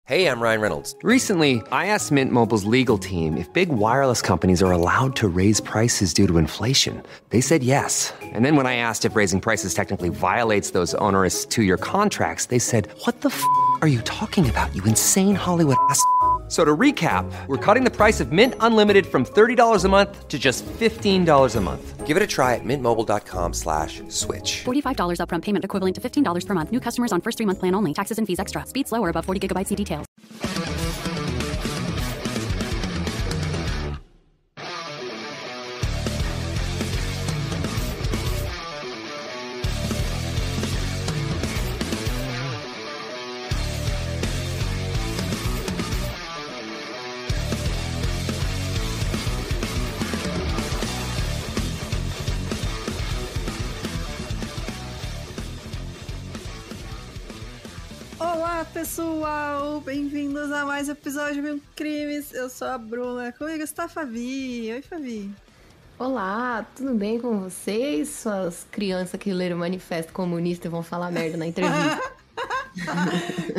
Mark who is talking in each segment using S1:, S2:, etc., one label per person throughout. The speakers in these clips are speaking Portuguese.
S1: Hey, I'm Ryan Reynolds.
S2: Recently, I asked Mint Mobile's legal team if big wireless companies are allowed to raise prices due to inflation. They said yes. And then when I asked if raising prices technically violates those onerous two-year contracts, they said, "What the f*** are you talking about, you insane Hollywood ass?" So to recap, we're cutting the price of Mint Unlimited from $30 a month to just $15 a month.
S1: Give it a try at mintmobile.com/switch.
S3: $45 upfront payment equivalent to $15 per month. New customers on first 3-month plan only. Taxes and fees extra. Speed slower above 40 gigabytes. See details.
S4: Olá, pessoal! Bem-vindos a mais um episódio de Crimes. Eu sou a Bruna. Comigo está a Fabi. Oi, Fabi.
S5: Olá, tudo bem com vocês? Suas crianças que leram o Manifesto Comunista e vão falar merda na entrevista.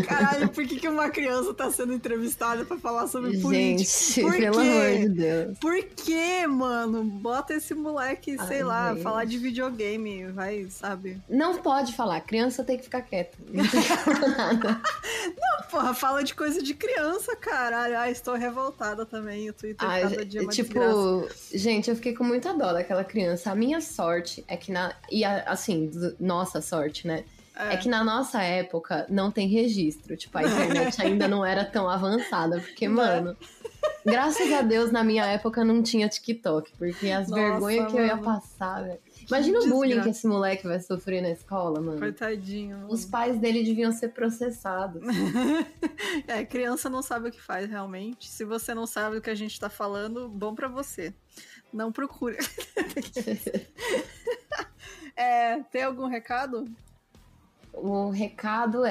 S4: Caralho, por que uma criança tá sendo entrevistada pra falar sobre política?
S5: Gente,
S4: Por
S5: pelo
S4: quê?
S5: amor de Deus.
S4: Por que, mano? Bota esse moleque, sei lá,
S5: gente.
S4: falar de videogame, vai, sabe?
S5: Não pode falar, criança tem que ficar quieta. Não tem que falar nada.
S4: Porra, fala de coisa de criança, caralho. Ai, estou revoltada também. O Twitter cada dia é uma desgraça.
S5: Gente, eu fiquei com muita dó daquela criança. A minha sorte é que nossa sorte, né? É que na nossa época não tem registro. Tipo, a internet ainda não era tão avançada. Porque, mano, graças a Deus, na minha época não tinha TikTok. Porque as vergonhas que eu ia passar, velho. Imagina o bullying que esse moleque vai sofrer na escola, mano.
S4: Coitadinho. Mano.
S5: Os pais dele deviam ser processados.
S4: Criança não sabe o que faz, realmente. Se você não sabe do que a gente tá falando, bom pra você. Não procure. Tem algum recado?
S5: O recado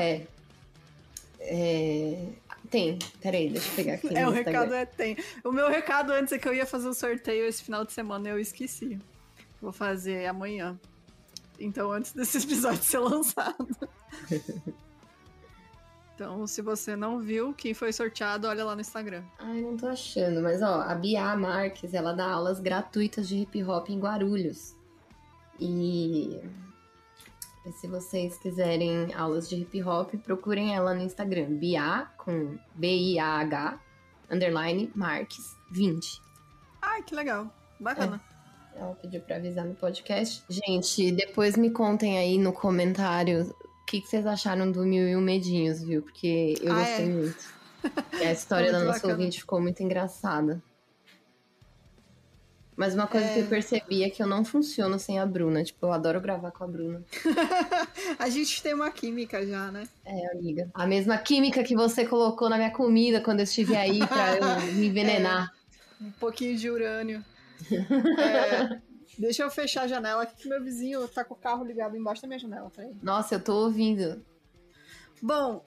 S5: Tem, peraí, deixa eu pegar aqui.
S4: O recado tem. O meu recado antes é que eu ia fazer um sorteio esse final de semana e eu esqueci. Vou fazer amanhã. Então, antes desse episódio ser lançado. Então, se você não viu quem foi sorteado, olha lá no Instagram.
S5: Ai, não tô achando, mas ó, a Bia Marques, ela dá aulas gratuitas de hip hop em Guarulhos. E se vocês quiserem aulas de hip hop, procurem ela no Instagram. Bia, com BIAH, _, Marques, 20.
S4: Ai, que legal. Bacana.
S5: Ela pediu pra avisar no podcast. Gente, depois me contem aí no comentário o que vocês acharam do 1001 Medinhos, viu? Porque eu gostei muito. E a história da nossa ouvinte ficou muito engraçada. Mas uma coisa que eu percebi é que eu não funciono sem a Bruna. Tipo, eu adoro gravar com a Bruna.
S4: A gente tem uma química já, né?
S5: Amiga. A mesma química que você colocou na minha comida quando eu estive aí pra eu me envenenar.
S4: Um pouquinho de urânio. Deixa eu fechar a janela aqui que meu vizinho tá com o carro ligado embaixo da minha janela. Peraí.
S5: Nossa, eu tô ouvindo.
S4: Bom,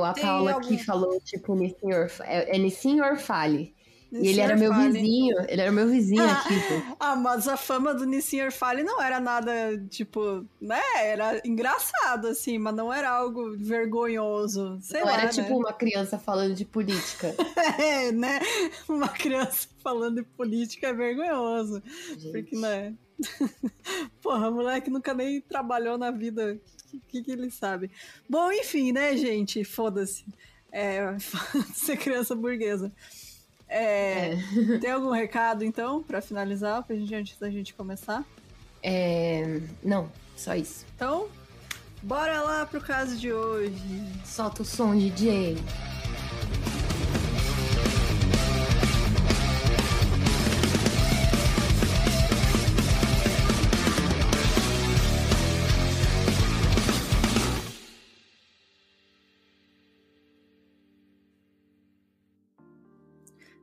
S5: a Paula aqui falou, tipo, Nissin Orfale. E ele era meu vizinho aqui. Pô.
S4: Mas a fama do Nissin Orfale não era nada, tipo, né? Era engraçado, assim, mas não era algo vergonhoso. Sei lá,
S5: era
S4: né?
S5: tipo uma criança falando de política.
S4: Né? Uma criança falando de política é vergonhoso. Gente. Porque, né? Porra, o moleque nunca nem trabalhou na vida. O que ele sabe? Bom, enfim, né, gente? Foda-se. Ser criança burguesa. Tem algum recado, então, pra finalizar, antes da gente começar?
S5: Não, só isso.
S4: Então, bora lá pro caso de hoje.
S5: Solta o som, DJ.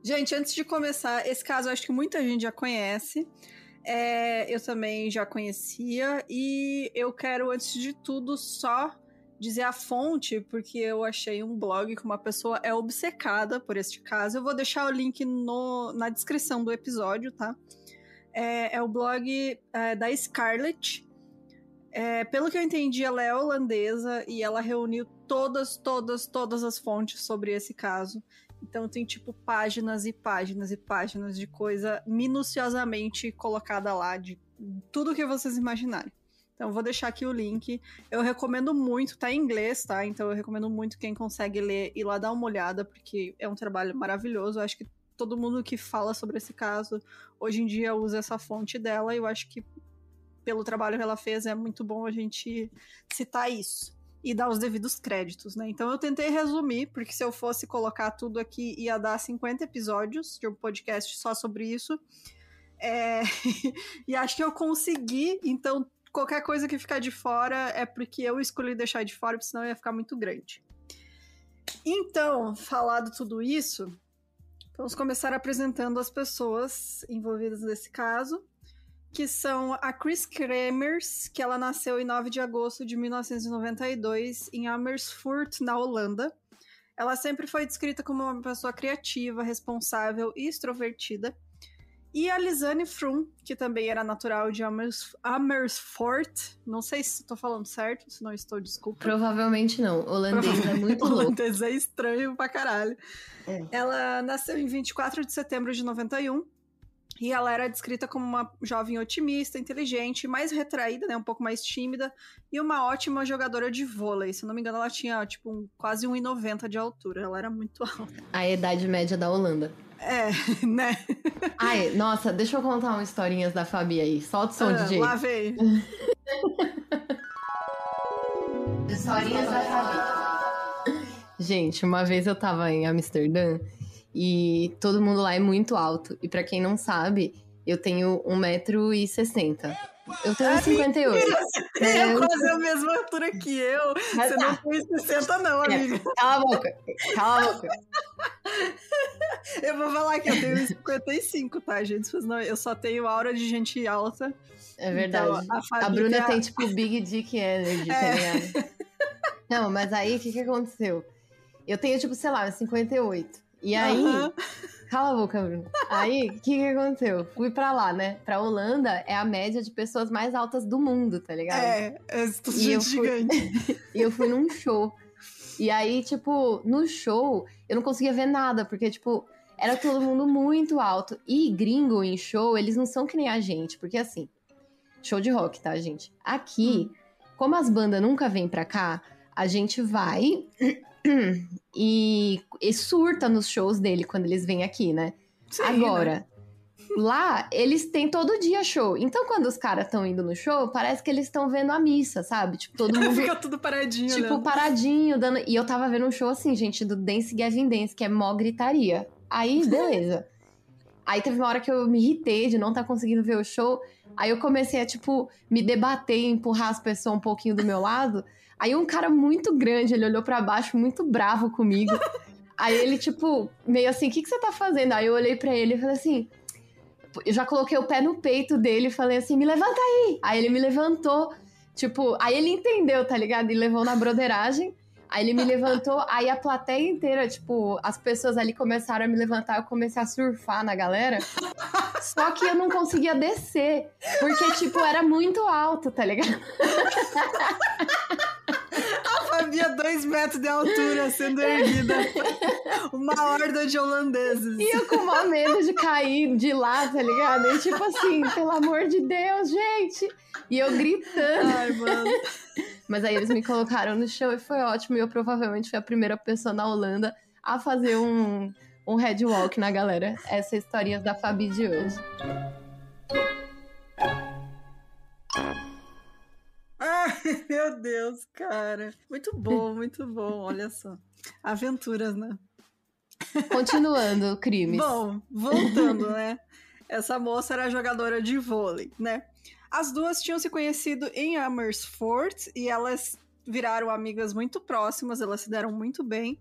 S4: Gente, antes de começar, esse caso eu acho que muita gente já conhece. Eu também já conhecia. E eu quero, antes de tudo, só dizer a fonte, porque eu achei um blog que uma pessoa é obcecada por este caso. Eu vou deixar o link na descrição do episódio, tá? É o blog da Scarlett. Pelo que eu entendi, ela é holandesa e ela reuniu todas as fontes sobre esse caso. Então tem, tipo, páginas e páginas e páginas de coisa minuciosamente colocada lá, de tudo que vocês imaginarem. Então eu vou deixar aqui o link. Eu recomendo muito, tá em inglês, tá? Então eu recomendo muito quem consegue ler ir lá dar uma olhada, porque é um trabalho maravilhoso. Eu acho que todo mundo que fala sobre esse caso, hoje em dia usa essa fonte dela, e eu acho que pelo trabalho que ela fez é muito bom a gente citar isso. E dar os devidos créditos, né? Então eu tentei resumir, porque se eu fosse colocar tudo aqui, ia dar 50 episódios de um podcast só sobre isso. E acho que eu consegui, então qualquer coisa que ficar de fora é porque eu escolhi deixar de fora, porque senão ia ficar muito grande. Então, falado tudo isso, vamos começar apresentando as pessoas envolvidas nesse caso, que são a Chris Kremers, que ela nasceu em 9 de agosto de 1992 em Amersfoort, na Holanda. Ela sempre foi descrita como uma pessoa criativa, responsável e extrovertida. E a Lisanne Froom, que também era natural de Amersfoort. Não sei se estou falando certo, se não estou, desculpa.
S5: Provavelmente não. Holandês é muito louco.
S4: Holandês é estranho pra caralho. Ela nasceu em 24 de setembro de 91. E ela era descrita como uma jovem otimista, inteligente, mais retraída, né, um pouco mais tímida, e uma ótima jogadora de vôlei. Se eu não me engano, ela tinha, tipo, quase 1,90 de altura. Ela era muito alta.
S5: A idade média da Holanda.
S4: Né?
S5: Ai, nossa, deixa eu contar umas historinhas da Fabi aí. Solta o som, DJ.
S4: Lá vem.
S5: Historinhas da Fabi. Gente, uma vez eu tava em Amsterdã e todo mundo lá é muito alto. E pra quem não sabe, eu tenho 1,60 m. Eu tenho 1,58.
S4: É quase a mesma altura que eu. Mas, você não tem 60 não, amiga.
S5: Cala a boca.
S4: Eu vou falar que eu tenho 55, tá, gente? Senão eu só tenho aura de gente alta.
S5: É verdade. Então, a Bruna tem, tipo, Big Dick Energy, tá ligado? Não, mas aí, o que aconteceu? Eu tenho, tipo, sei lá, 58. E aí... Cala a boca, Bruno. Aí, o que aconteceu? Fui pra lá, né? Pra Holanda é a média de pessoas mais altas do mundo, tá ligado?
S4: Gigante.
S5: E eu fui num show. E aí, tipo, no show, eu não conseguia ver nada, porque, tipo, era todo mundo muito alto. E gringo em show, eles não são que nem a gente, porque assim, show de rock, tá, gente? Aqui, como as bandas nunca vêm pra cá, a gente vai e surta nos shows dele quando eles vêm aqui, né? Sim, agora, né? Lá, eles têm todo dia show. Então, quando os caras estão indo no show, parece que eles estão vendo a missa, sabe? Tipo, todo mundo...
S4: Fica tudo paradinho,
S5: tipo, né? Paradinho, dando... E eu tava vendo um show assim, gente, do Dance Gavin Dance, que é mó gritaria. Aí, beleza. Aí teve uma hora que eu me irritei de não estar conseguindo ver o show. Aí eu comecei a, tipo, me debater, empurrar as pessoas um pouquinho do meu lado. Aí um cara muito grande, ele olhou pra baixo, muito bravo comigo. Aí ele, tipo, meio assim, o que você tá fazendo? Aí eu olhei pra ele e falei assim... Eu já coloquei o pé no peito dele e falei assim, me levanta aí! Aí ele me levantou, tipo... Aí ele entendeu, tá ligado? E levou na broderagem. Aí ele me levantou, aí a plateia inteira, tipo... As pessoas ali começaram a me levantar, eu comecei a surfar na galera. Só que eu não conseguia descer, porque, tipo, era muito alto, tá ligado?
S4: Havia 2 metros de altura sendo erguida. Uma horda de holandeses.
S5: E eu com maior medo de cair de lá, tá ligado? E tipo assim, pelo amor de Deus, gente! E eu gritando.
S4: Ai, mano.
S5: Mas aí eles me colocaram no show e foi ótimo. E eu provavelmente fui a primeira pessoa na Holanda a fazer um headwalk na galera. Essa é a historinha da Fabi de hoje.
S4: Ai, meu Deus, cara. Muito bom, olha só. Aventuras, né?
S5: Continuando, crimes.
S4: Bom, voltando, né? Essa moça era jogadora de vôlei, né? As duas tinham se conhecido em Amersfoort e elas viraram amigas muito próximas, elas se deram muito bem.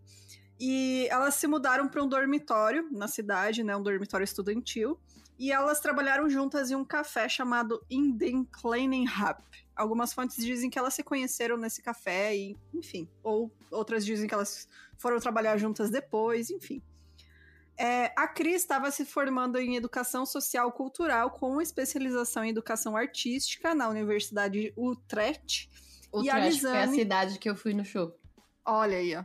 S4: E elas se mudaram para um dormitório na cidade, né? Um dormitório estudantil. E elas trabalharam juntas em um café chamado In den Kleinen Hub. Algumas fontes dizem que elas se conheceram nesse café, e, enfim. Ou outras dizem que elas foram trabalhar juntas depois, enfim. A Cris estava se formando em Educação Social Cultural com especialização em Educação Artística na Universidade Utrecht.
S5: Utrecht
S4: e a Lisanne...
S5: foi a cidade que eu fui no show.
S4: Olha aí, ó.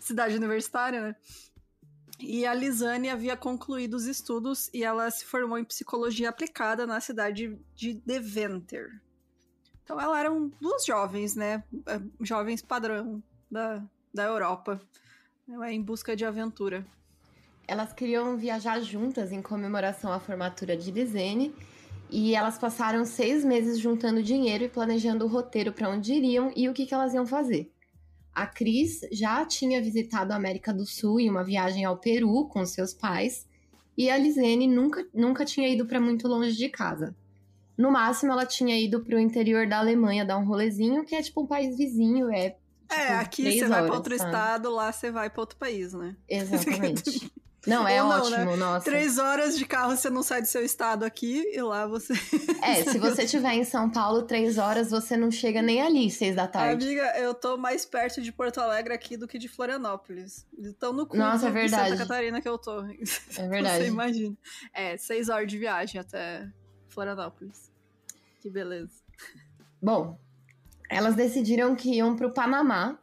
S4: Cidade universitária, né? E a Lisane havia concluído os estudos e ela se formou em psicologia aplicada na cidade de Deventer. Então, elas eram duas jovens, né? Jovens padrão da Europa, em busca de aventura.
S5: Elas queriam viajar juntas em comemoração à formatura de Lisane e elas passaram 6 meses juntando dinheiro e planejando o roteiro para onde iriam e o que elas iam fazer. A Cris já tinha visitado a América do Sul em uma viagem ao Peru com seus pais e a Lisane nunca tinha ido para muito longe de casa. No máximo, ela tinha ido para o interior da Alemanha dar um rolezinho, que é tipo um país vizinho, tipo,
S4: aqui você vai para outro estado, lá você vai para outro país, né?
S5: Exatamente. Não, é ótimo, né? Nossa.
S4: 3 horas de carro você não sai do seu estado aqui e lá você...
S5: Se você estiver em São Paulo 3 horas, você não chega nem ali 6 da tarde.
S4: Amiga, eu tô mais perto de Porto Alegre aqui do que de Florianópolis. Então no cu
S5: Nossa, é
S4: de
S5: verdade.
S4: Santa Catarina que eu tô.
S5: É verdade.
S4: Você imagina. 6 horas de viagem até Florianópolis. Que beleza.
S5: Bom, elas decidiram que iam pro Panamá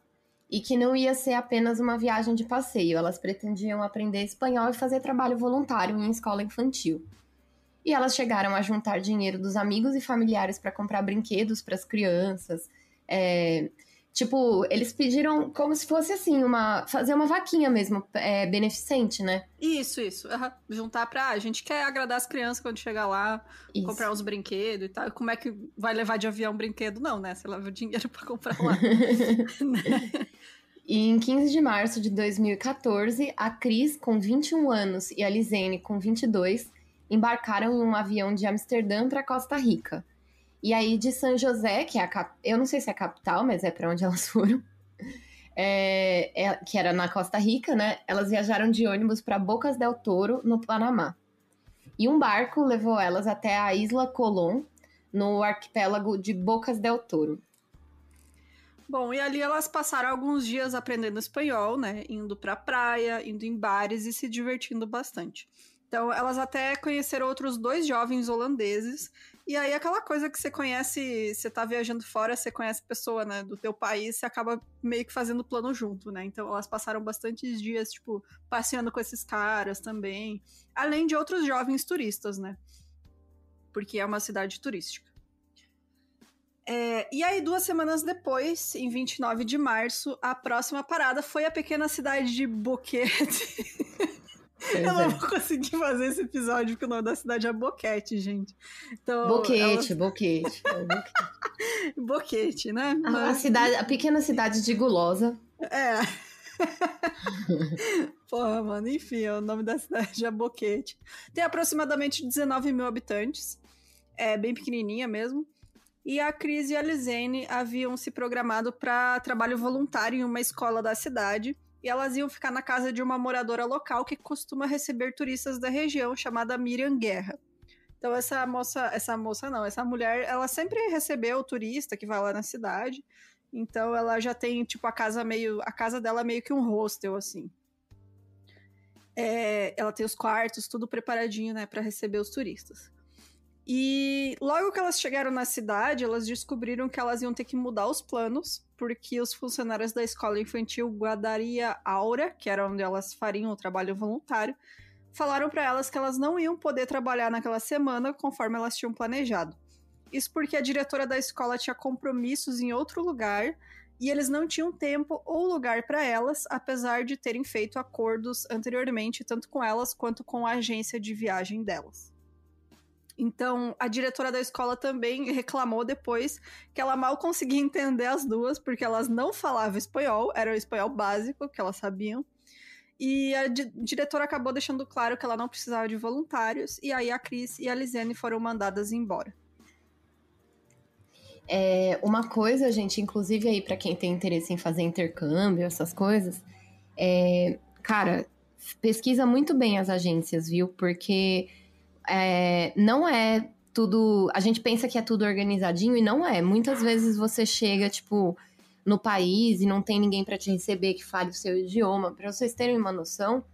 S5: e que não ia ser apenas uma viagem de passeio. Elas pretendiam aprender espanhol e fazer trabalho voluntário em escola infantil. E elas chegaram a juntar dinheiro dos amigos e familiares para comprar brinquedos para as crianças. Eles pediram como se fosse assim, fazer uma vaquinha mesmo, beneficente, né?
S4: Isso. Juntar a gente quer agradar as crianças quando chegar lá,
S5: Isso.
S4: Comprar uns brinquedos e tal. Como é que vai levar de avião brinquedo? Não, né? Você leva o dinheiro para comprar lá.
S5: E em 15 de março de 2014, a Cris, com 21 anos, e a Lisane, com 22, embarcaram em um avião de Amsterdã para Costa Rica. E aí de São José, que é eu não sei se é a capital, mas é para onde elas foram, que era na Costa Rica, né? Elas viajaram de ônibus para Bocas del Toro, no Panamá. E um barco levou elas até a Isla Colón, no arquipélago de Bocas del Toro.
S4: Bom, e ali elas passaram alguns dias aprendendo espanhol, né? Indo pra praia, indo em bares e se divertindo bastante. Então, elas até conheceram outros 2 jovens holandeses. E aí, aquela coisa que você conhece, você tá viajando fora, você conhece pessoa, né, do teu país, você acaba meio que fazendo plano junto, né? Então, elas passaram bastantes dias, tipo, passeando com esses caras também. Além de outros jovens turistas, né? Porque é uma cidade turística. E aí, 2 semanas depois, em 29 de março, a próxima parada foi a pequena cidade de Boquete. Eu não vou conseguir fazer esse episódio porque o nome da cidade é Boquete, gente. Então,
S5: Boquete.
S4: Boquete, né?
S5: A pequena cidade de Gulosa.
S4: Porra, mano, enfim, o nome da cidade é Boquete. Tem aproximadamente 19 mil habitantes. É bem pequenininha mesmo. E a Cris e a Lisane haviam se programado para trabalho voluntário em uma escola da cidade. E elas iam ficar na casa de uma moradora local que costuma receber turistas da região, chamada Miriam Guerra. Então essa mulher, ela sempre recebeu o turista que vai lá na cidade. Então ela já tem, tipo, a casa dela meio que um hostel, assim. Ela tem os quartos, tudo preparadinho, né, para receber os turistas. E logo que elas chegaram na cidade, elas descobriram que elas iam ter que mudar os planos, porque os funcionários da escola infantil Guadaria Aura, que era onde elas fariam o trabalho voluntário, falaram para elas que elas não iam poder trabalhar naquela semana conforme elas tinham planejado. Isso porque a diretora da escola tinha compromissos em outro lugar e eles não tinham tempo ou lugar para elas, apesar de terem feito acordos anteriormente, tanto com elas quanto com a agência de viagem delas. Então, a diretora da escola também reclamou depois que ela mal conseguia entender as duas, porque elas não falavam espanhol, era o espanhol básico que elas sabiam. E a diretora acabou deixando claro que ela não precisava de voluntários, e aí a Cris e a Lisane foram mandadas embora.
S5: Uma coisa, gente, inclusive aí pra quem tem interesse em fazer intercâmbio, essas coisas, cara, pesquisa muito bem as agências, viu? Porque não é tudo... A gente pensa que é tudo organizadinho e não é. Muitas vezes você chega, tipo, no país e não tem ninguém pra te receber que fale o seu idioma. Pra vocês terem uma noção,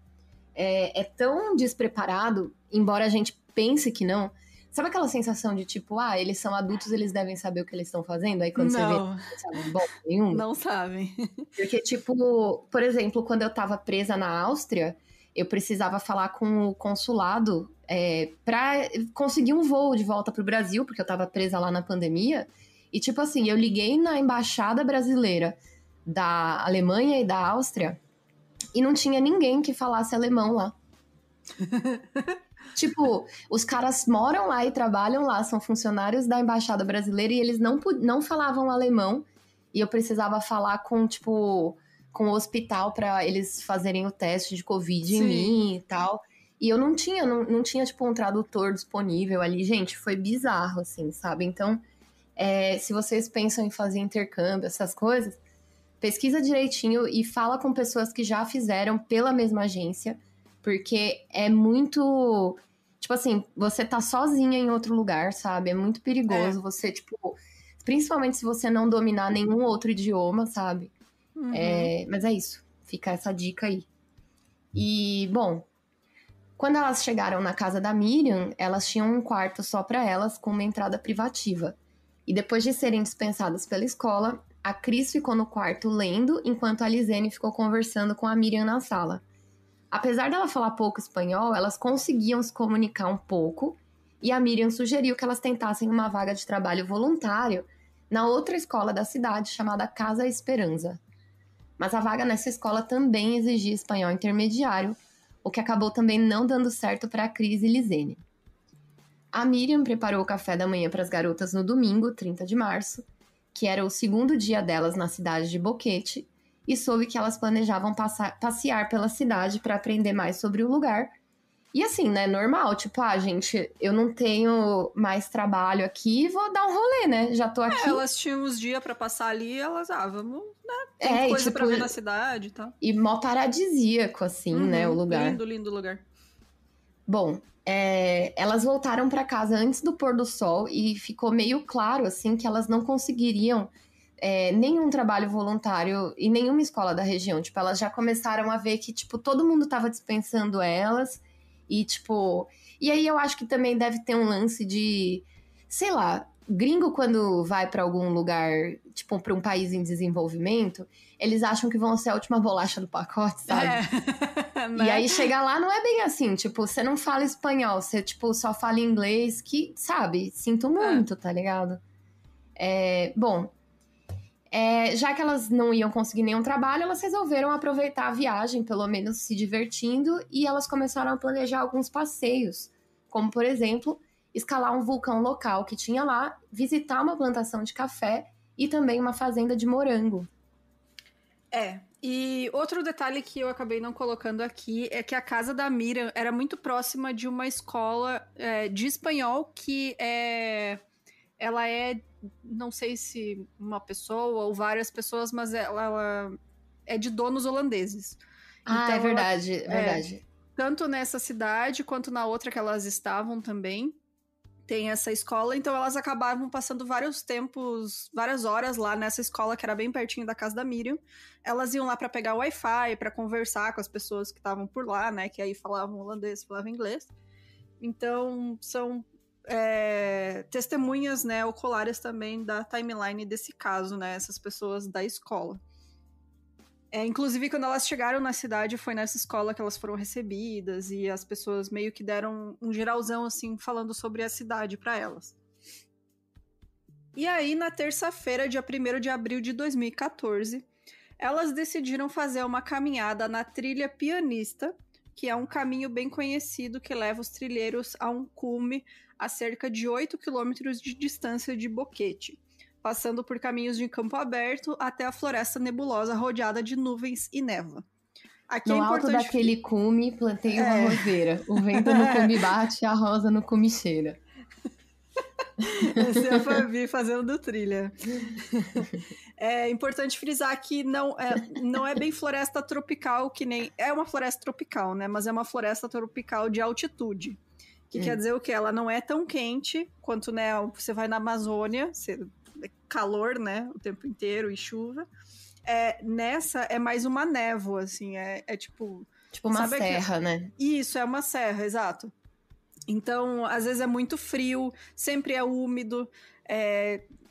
S5: é tão despreparado, embora a gente pense que não, Sabe aquela sensação de tipo, eles são adultos, eles devem saber o que eles estão fazendo? Aí quando você vê, não sabem bom nenhum.
S4: Não sabem.
S5: Porque, tipo, por exemplo, quando eu tava presa na Áustria, eu precisava falar com o consulado pra conseguir um voo de volta pro Brasil, porque eu tava presa lá na pandemia. E, tipo assim, eu liguei na embaixada brasileira da Alemanha e da Áustria e não tinha ninguém que falasse alemão lá. Tipo, os caras moram lá e trabalham lá, são funcionários da embaixada brasileira e eles não falavam alemão. E eu precisava falar com o hospital pra eles fazerem o teste de Covid em mim e tal. E eu não tinha, tipo, um tradutor disponível ali. Gente, foi bizarro, assim, sabe? Então, se vocês pensam em fazer intercâmbio, essas coisas, pesquisa direitinho e fala com pessoas que já fizeram pela mesma agência. Porque é muito... Tipo assim, você tá sozinha em outro lugar, sabe? É muito perigoso. Você, tipo... Principalmente se você não dominar nenhum outro idioma, sabe?
S4: Uhum.
S5: Mas é isso. Fica essa dica aí. E, bom... Quando elas chegaram na casa da Miriam, elas tinham um quarto só pra elas, com uma entrada privativa. E depois de serem dispensadas pela escola, a Cris ficou no quarto lendo, enquanto a Lisene ficou conversando com a Miriam na sala. Apesar dela falar pouco espanhol, elas conseguiam se comunicar um pouco, e a Miriam sugeriu que elas tentassem uma vaga de trabalho voluntário na outra escola da cidade, chamada Casa Esperança. Mas a vaga nessa escola também exigia espanhol intermediário, o que acabou também não dando certo para a Cris e Lisene. A Miriam preparou o café da manhã para as garotas no domingo, 30 de março, que era o segundo dia delas na cidade de Boquete, e soube que elas planejavam passear pela cidade para aprender mais sobre o lugar. E assim, né, normal, tipo, gente, eu não tenho mais trabalho aqui, vou dar um rolê, né, já tô aqui.
S4: Elas tinham uns dias pra passar ali, elas, vamos, né, tem coisa pra ver na cidade e tal.
S5: E mó paradisíaco, assim, né, o lugar.
S4: Lindo, lindo lugar.
S5: Bom, elas voltaram pra casa antes do pôr do sol e ficou meio claro, assim, que elas não conseguiriam nenhum trabalho voluntário em nenhuma escola da região. Tipo, elas já começaram a ver que, tipo, todo mundo tava dispensando elas. E, tipo... E aí eu acho que também deve ter um lance de... Sei lá, gringo quando vai pra algum lugar, tipo, pra um país em desenvolvimento, eles acham que vão ser a última bolacha do pacote, sabe?
S4: Né?
S5: E aí chega lá, não é bem assim. Tipo, você não fala espanhol, você, tipo, só fala inglês, que, sabe? Sinto muito, tá ligado? Bom... já que elas não iam conseguir nenhum trabalho, elas resolveram aproveitar a viagem, pelo menos se divertindo, e elas começaram a planejar alguns passeios, como, por exemplo, escalar um vulcão local que tinha lá, visitar uma plantação de café e também uma fazenda de morango.
S4: E outro detalhe que eu acabei não colocando aqui é que a casa da Miriam era muito próxima de uma escola de espanhol que ela não sei se uma pessoa ou várias pessoas, mas ela é de donos holandeses.
S5: Então, é verdade, verdade.
S4: Tanto nessa cidade quanto na outra que elas estavam também, tem essa escola, então elas acabavam passando várias horas lá nessa escola, que era bem pertinho da casa da Miriam. Elas iam lá para pegar o Wi-Fi, para conversar com as pessoas que estavam por lá, né, que aí falavam holandês, falavam inglês. Então, são... testemunhas, né, oculares também da timeline desse caso, né, essas pessoas da escola. Inclusive, quando elas chegaram na cidade, foi nessa escola que elas foram recebidas e as pessoas meio que deram um geralzão, assim, falando sobre a cidade para elas. E aí, na terça-feira, dia 1º de abril de 2014, elas decidiram fazer uma caminhada na trilha Pianista, que é um caminho bem conhecido que leva os trilheiros a um cume a cerca de 8 quilômetros de distância de Boquete, passando por caminhos de campo aberto até a floresta nebulosa rodeada de nuvens e névoa. Aqui
S5: no alto daquele cume, plantei uma roseira. O vento no cume bate, a rosa no cume cheira.
S4: Esse é a Fabi fazendo trilha. É importante frisar que não é bem floresta tropical, que nem... É uma floresta tropical, né? Mas é uma floresta tropical de altitude. Que quer dizer o quê? Ela não é tão quente quanto, né, você vai na Amazônia, calor, né, o tempo inteiro e chuva. Nessa é mais uma névoa, assim, tipo...
S5: Tipo uma serra, né?
S4: Isso, é uma serra, exato. Então, às vezes é muito frio, sempre é úmido,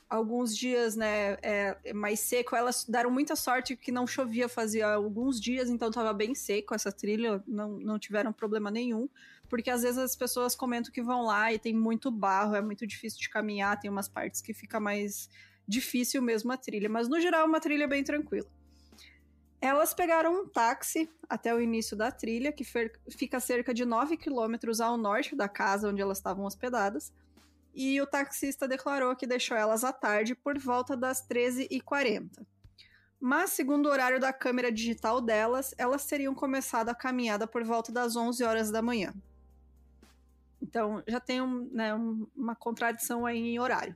S4: alguns dias, né, é mais seco. Elas deram muita sorte que não chovia fazia alguns dias, então tava bem seco essa trilha, não tiveram problema nenhum. Porque às vezes as pessoas comentam que vão lá e tem muito barro, é muito difícil de caminhar, tem umas partes que fica mais difícil mesmo a trilha. Mas no geral é uma trilha bem tranquila. Elas pegaram um táxi até o início da trilha, que fica cerca de 9 quilômetros ao norte da casa onde elas estavam hospedadas. E o taxista declarou que deixou elas à tarde por volta das 13h40. Mas, segundo o horário da câmera digital delas, elas teriam começado a caminhada por volta das 11 horas da manhã. Então, já tem uma contradição aí em horário.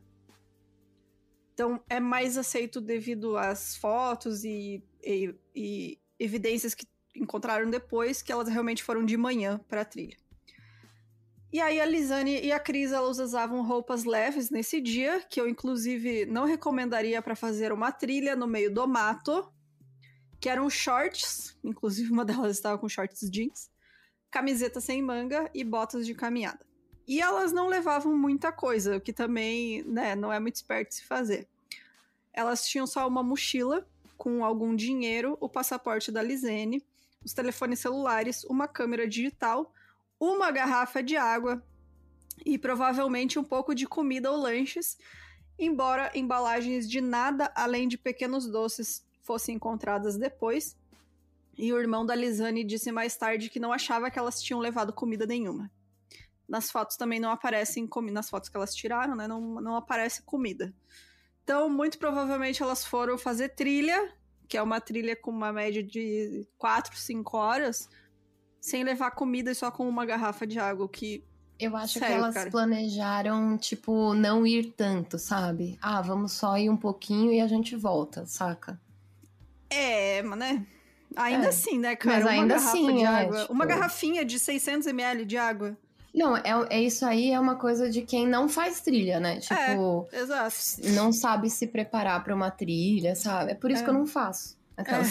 S4: Então, é mais aceito devido às fotos e evidências que encontraram depois, que elas realmente foram de manhã para a trilha. E aí a Lizane e a Cris, elas usavam roupas leves nesse dia, que eu inclusive não recomendaria para fazer uma trilha no meio do mato, que eram shorts, inclusive uma delas estava com shorts jeans, camiseta sem manga e botas de caminhada. E elas não levavam muita coisa, o que também, né, não é muito esperto se fazer. Elas tinham só uma mochila com algum dinheiro, o passaporte da Lizane, os telefones celulares, uma câmera digital, uma garrafa de água e provavelmente um pouco de comida ou lanches, embora embalagens de nada além de pequenos doces fossem encontradas depois. E o irmão da Lizane disse mais tarde que não achava que elas tinham levado comida nenhuma. Nas fotos também não aparecem comida, nas fotos que elas tiraram, né, não aparece comida. Então, muito provavelmente elas foram fazer trilha, que é uma trilha com uma média de 4, 5 horas, sem levar comida e só com uma garrafa de água, que...
S5: Eu acho que elas planejaram, tipo, não ir tanto, sabe? Ah, vamos só ir um pouquinho e a gente volta, saca?
S4: Mas né? Ainda assim, né, cara?
S5: Mas ainda
S4: uma garrafa
S5: assim,
S4: de água.
S5: Tipo...
S4: Uma garrafinha de 600 ml de água.
S5: Não, isso aí é uma coisa de quem não faz trilha, né? Tipo,
S4: exato.
S5: Não sabe se preparar pra uma trilha, sabe? É por isso que eu não faço.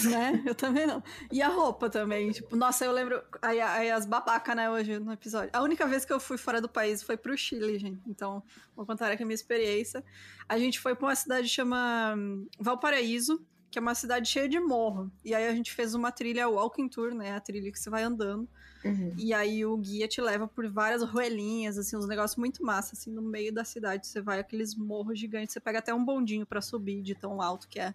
S4: Né? Eu também não. E a roupa também, tipo, nossa, eu lembro aí as babacas, né, hoje no episódio. A única vez que eu fui fora do país foi pro Chile, gente. Então, vou contar aqui a minha experiência. A gente foi pra uma cidade que chama Valparaíso, que é uma cidade cheia de morro. E aí a gente fez uma trilha walking tour, né, a trilha que você vai andando.
S5: Uhum.
S4: E aí o guia te leva por várias ruelinhas, assim, uns negócios muito massa, assim, no meio da cidade. Você vai aqueles morros gigantes, você pega até um bondinho pra subir de tão alto que é.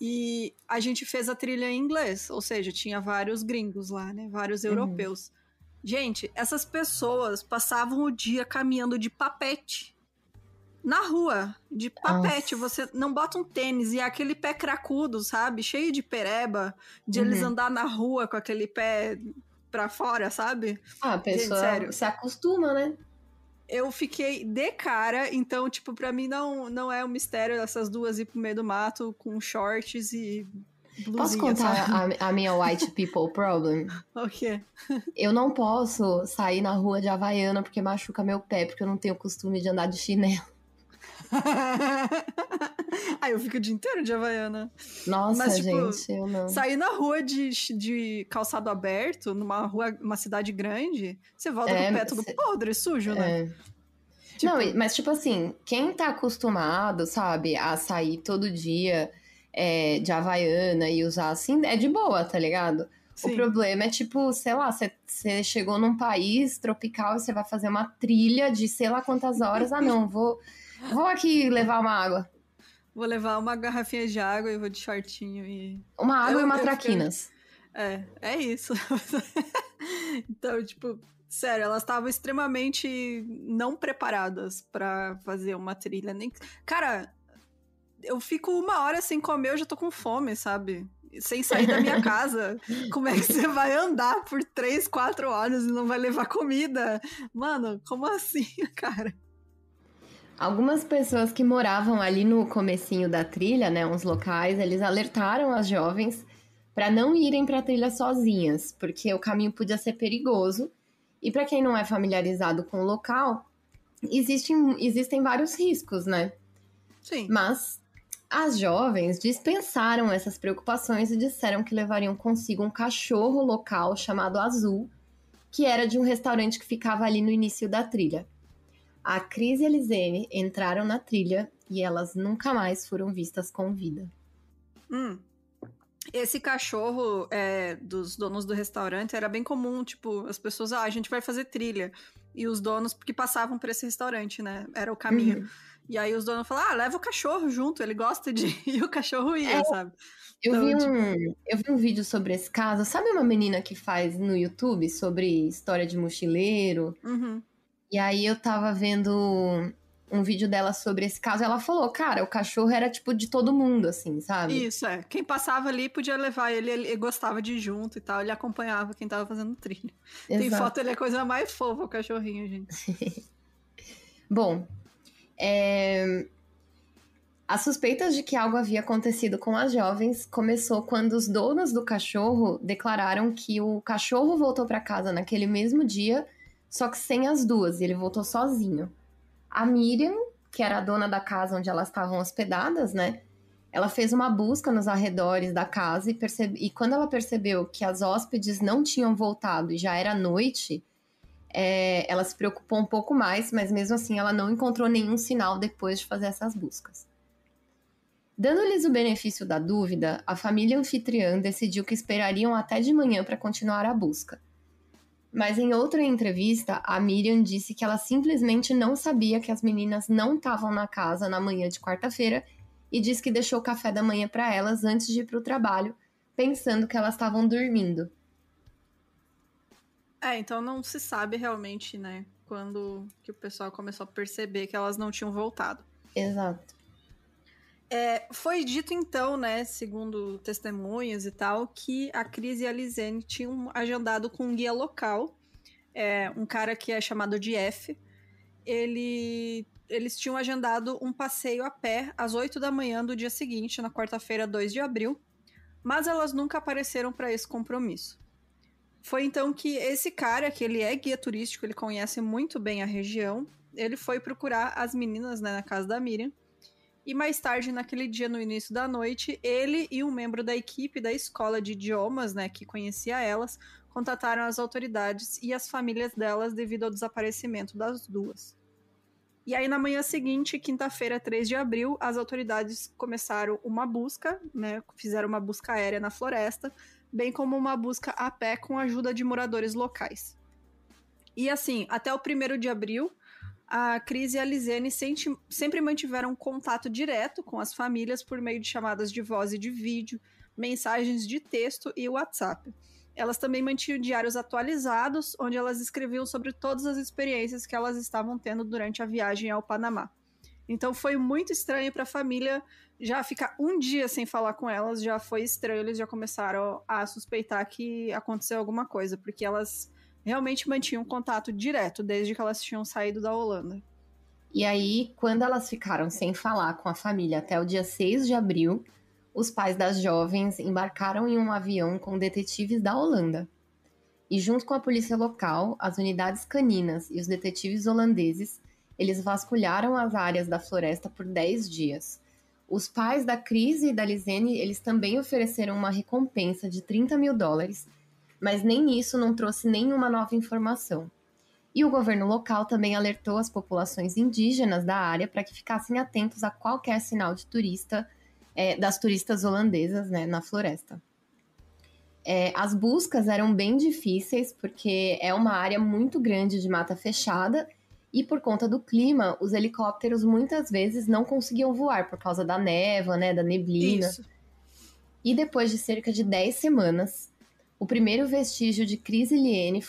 S4: E a gente fez a trilha em inglês, ou seja, tinha vários gringos lá, né? Vários europeus. Gente, essas pessoas passavam o dia caminhando de papete. Na rua, de papete. Você não bota um tênis e é aquele pé cracudo, sabe? Cheio de pereba, de eles andar na rua com aquele pé pra fora, sabe?
S5: Ah, a pessoa se acostuma, né?
S4: Eu fiquei de cara, então, tipo, pra mim não é um mistério essas duas ir pro meio do mato com shorts e blusinha.
S5: Posso contar a minha white people problem?
S4: O quê?
S5: Eu não posso sair na rua de Havaiana porque machuca meu pé, porque eu não tenho costume de andar de chinelo.
S4: Eu fico o dia inteiro de Havaiana.
S5: Nossa, mas, tipo, gente, eu não.
S4: Sair na rua de calçado aberto, uma cidade grande, você volta com o pé todo podre, sujo, né?
S5: Tipo... Não, mas tipo assim, quem tá acostumado, sabe, a sair todo dia de Havaiana e usar assim, é de boa, tá ligado? Sim. O problema é tipo, sei lá, você chegou num país tropical e você vai fazer uma trilha de sei lá quantas horas. Ah, não, vou aqui levar uma água.
S4: Vou levar uma garrafinha de água e vou de shortinho e...
S5: Uma água e uma traquinas.
S4: É isso. Então, tipo, sério, elas estavam extremamente não preparadas pra fazer uma trilha. Cara, eu fico 1 hora sem comer, eu já tô com fome, sabe? Sem sair da minha casa. Como é que você vai andar por 3, 4 horas e não vai levar comida? Mano, como assim, cara?
S5: Algumas pessoas que moravam ali no comecinho da trilha, né, uns locais, eles alertaram as jovens para não irem para a trilha sozinhas, porque o caminho podia ser perigoso. E para quem não é familiarizado com o local, existem vários riscos, né?
S4: Sim.
S5: Mas as jovens dispensaram essas preocupações e disseram que levariam consigo um cachorro local chamado Azul, que era de um restaurante que ficava ali no início da trilha. A Cris e a Lisene entraram na trilha e elas nunca mais foram vistas com vida.
S4: Esse cachorro dos donos do restaurante era bem comum, tipo, as pessoas, a gente vai fazer trilha. E os donos, porque passavam por esse restaurante, né? Era o caminho. E aí os donos falaram, leva o cachorro junto, ele gosta de ir. E o cachorro ia, sabe?
S5: Eu vi um vídeo sobre esse caso. Sabe uma menina que faz no YouTube sobre história de mochileiro? E aí eu tava vendo um vídeo dela sobre esse caso. Ela falou, cara, o cachorro era tipo de todo mundo, assim, sabe?
S4: Isso, Quem passava ali podia levar ele gostava de ir junto e tal. Ele acompanhava quem tava fazendo trilha.
S5: Exato.
S4: Tem foto, ele é a coisa mais fofa, o cachorrinho, gente.
S5: Bom, as suspeitas de que algo havia acontecido com as jovens começou quando os donos do cachorro declararam que o cachorro voltou para casa naquele mesmo dia, só que sem as duas, e ele voltou sozinho. A Miriam, que era a dona da casa onde elas estavam hospedadas, né? Ela fez uma busca nos arredores da casa e quando ela percebeu que as hóspedes não tinham voltado e já era noite, ela se preocupou um pouco mais, mas mesmo assim ela não encontrou nenhum sinal depois de fazer essas buscas. Dando-lhes o benefício da dúvida, a família anfitriã decidiu que esperariam até de manhã para continuar a busca. Mas em outra entrevista, a Miriam disse que ela simplesmente não sabia que as meninas não estavam na casa na manhã de quarta-feira e disse que deixou o café da manhã para elas antes de ir para o trabalho, pensando que elas estavam dormindo.
S4: Então não se sabe realmente, né, quando que o pessoal começou a perceber que elas não tinham voltado.
S5: Exato.
S4: Foi dito então, né, segundo testemunhas e tal, que a Cris e a Lisene tinham agendado com um guia local, um cara que é chamado de F. Eles tinham agendado um passeio a pé às 8 da manhã do dia seguinte, na quarta-feira, 2 de abril, mas elas nunca apareceram para esse compromisso. Foi então que esse cara, que ele é guia turístico, ele conhece muito bem a região, ele foi procurar as meninas, né, na casa da Miriam. E mais tarde, naquele dia, no início da noite, ele e um membro da equipe da escola de idiomas, né, que conhecia elas, contataram as autoridades e as famílias delas devido ao desaparecimento das duas. E aí, na manhã seguinte, quinta-feira, 3 de abril, as autoridades começaram uma busca, né, fizeram uma busca aérea na floresta, bem como uma busca a pé com a ajuda de moradores locais. E assim, até o 1º de abril, a Cris e a Lisene sempre mantiveram contato direto com as famílias por meio de chamadas de voz e de vídeo, mensagens de texto e WhatsApp. Elas também mantinham diários atualizados, onde elas escreviam sobre todas as experiências que elas estavam tendo durante a viagem ao Panamá. Então foi muito estranho para a família já ficar um dia sem falar com elas, já foi estranho, eles já começaram a suspeitar que aconteceu alguma coisa, porque elas realmente mantinham contato direto desde que elas tinham saído da Holanda.
S5: E aí, quando elas ficaram sem falar com a família até o dia 6 de abril, os pais das jovens embarcaram em um avião com detetives da Holanda. E junto com a polícia local, as unidades caninas e os detetives holandeses, eles vasculharam as áreas da floresta por 10 dias. Os pais da Cris e da Lisene, eles também ofereceram uma recompensa de $30 mil, mas nem isso não trouxe nenhuma nova informação. E o governo local também alertou as populações indígenas da área para que ficassem atentos a qualquer sinal de turista, das turistas holandesas, né, na floresta. As buscas eram bem difíceis, porque é uma área muito grande de mata fechada, e por conta do clima, os helicópteros muitas vezes não conseguiam voar por causa da névoa, né, da neblina.
S4: Isso.
S5: E depois de cerca de 10 semanas, o primeiro vestígio de Cris e Lisene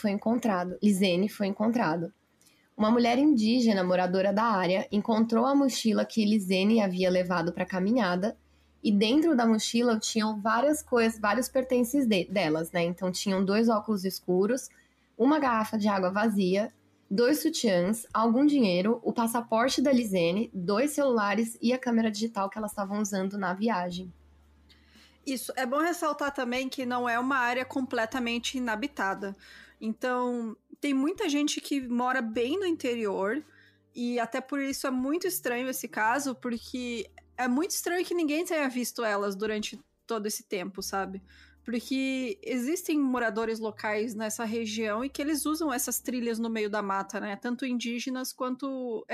S5: foi encontrado. Uma mulher indígena moradora da área encontrou a mochila que Lisene havia levado para a caminhada, e dentro da mochila tinham várias coisas, vários pertences delas, né? Então tinham 2 óculos escuros, uma garrafa de água vazia, 2 sutiãs, algum dinheiro, o passaporte da Lisene, 2 celulares e a câmera digital que elas estavam usando na viagem.
S4: Isso, é bom ressaltar também que não é uma área completamente inabitada. Então, tem muita gente que mora bem no interior, e até por isso é muito estranho esse caso, porque é muito estranho que ninguém tenha visto elas durante todo esse tempo, sabe? Porque existem moradores locais nessa região e que eles usam essas trilhas no meio da mata, né? Tanto indígenas quanto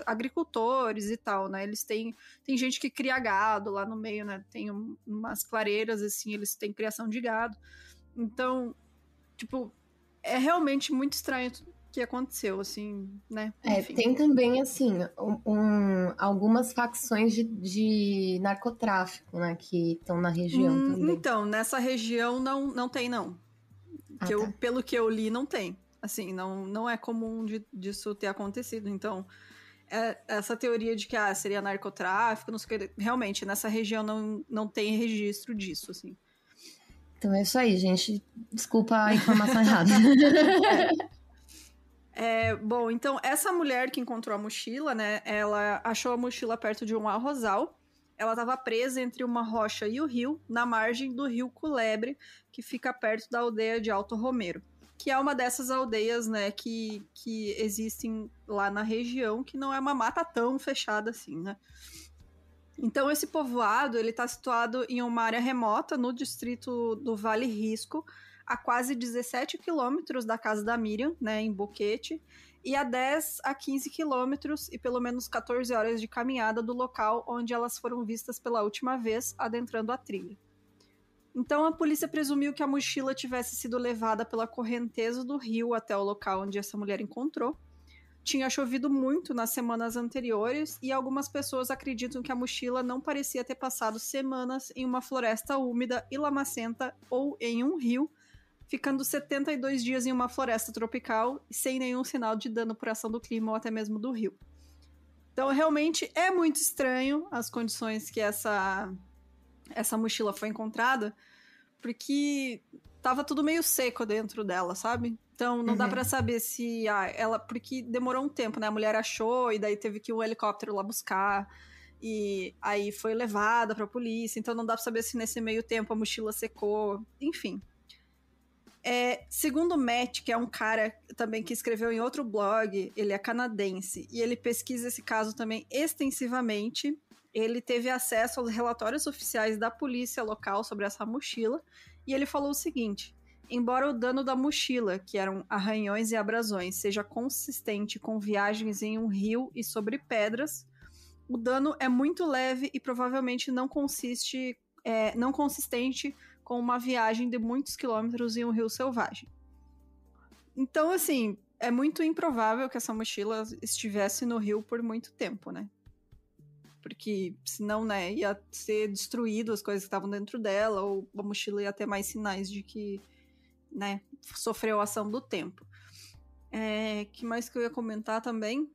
S4: agricultores e tal, né? Tem gente que cria gado lá no meio, né? Tem umas clareiras, assim, eles têm criação de gado. Então, tipo, é realmente muito estranho o que aconteceu, assim, né?
S5: Tem também, assim, algumas facções de narcotráfico, né, que estão na região também.
S4: Então, nessa região não tem, não.
S5: Tá.
S4: Pelo que eu li, não tem. Assim, não é comum disso ter acontecido. Então, essa teoria de que seria narcotráfico, não sei o que, realmente, nessa região não tem registro disso, assim.
S5: Então é isso aí, gente. Desculpa a informação errada.
S4: Bom, então, essa mulher que encontrou a mochila, né, ela achou a mochila perto de um arrozal. Ela estava presa entre uma rocha e o rio, na margem do rio Culebre, que fica perto da aldeia de Alto Romero, que é uma dessas aldeias, né, que existem lá na região, que não é uma mata tão fechada assim, né. Então, esse povoado, ele está situado em uma área remota, no distrito do Vale Risco, a quase 17 quilômetros da casa da Miriam, né, em Boquete, e a 10 a 15 quilômetros e pelo menos 14 horas de caminhada do local onde elas foram vistas pela última vez, adentrando a trilha. Então, a polícia presumiu que a mochila tivesse sido levada pela correnteza do rio até o local onde essa mulher encontrou. Tinha chovido muito nas semanas anteriores e algumas pessoas acreditam que a mochila não parecia ter passado semanas em uma floresta úmida e lamacenta ou em um rio, ficando 72 dias em uma floresta tropical sem nenhum sinal de dano por ação do clima ou até mesmo do rio. Então, realmente é muito estranho as condições que essa mochila foi encontrada, porque tava tudo meio seco dentro dela, sabe? Então, não dá pra saber se ela... Porque demorou um tempo, né? A mulher achou e daí teve que ir um helicóptero lá buscar. E aí foi levada pra polícia. Então, não dá pra saber se nesse meio tempo a mochila secou. Enfim. Segundo o Matt, que é um cara também que escreveu em outro blog, ele é canadense. E ele pesquisa esse caso também extensivamente. Ele teve acesso aos relatórios oficiais da polícia local sobre essa mochila. E ele falou o seguinte... Embora o dano da mochila, que eram arranhões e abrasões, seja consistente com viagens em um rio e sobre pedras, o dano é muito leve e provavelmente não consistente com uma viagem de muitos quilômetros em um rio selvagem. Então, assim, é muito improvável que essa mochila estivesse no rio por muito tempo, né? Porque senão, né, ia ser destruído as coisas que estavam dentro dela, ou a mochila ia ter mais sinais de que, né, sofreu a ação do tempo. Que mais que eu ia comentar também?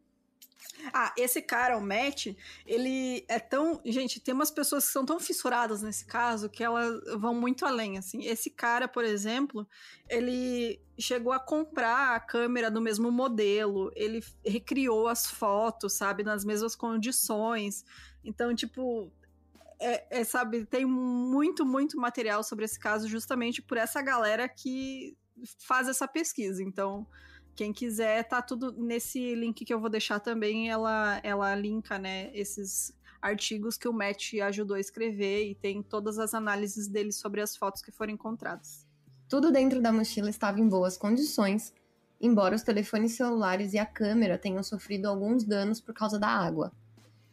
S4: Esse cara, o Matt, ele é tão... Gente, tem umas pessoas que são tão fissuradas nesse caso que elas vão muito além, assim. Esse cara, por exemplo, ele chegou a comprar a câmera do mesmo modelo, ele recriou as fotos, sabe, nas mesmas condições. Então, tipo... sabe, tem muito, muito material sobre esse caso justamente por essa galera que faz essa pesquisa. Então, quem quiser, tá tudo nesse link que eu vou deixar também. Ela linka, né, esses artigos que o Matt ajudou a escrever e tem todas as análises dele sobre as fotos que foram encontradas.
S5: Tudo dentro da mochila estava em boas condições, embora os telefones celulares e a câmera tenham sofrido alguns danos por causa da água.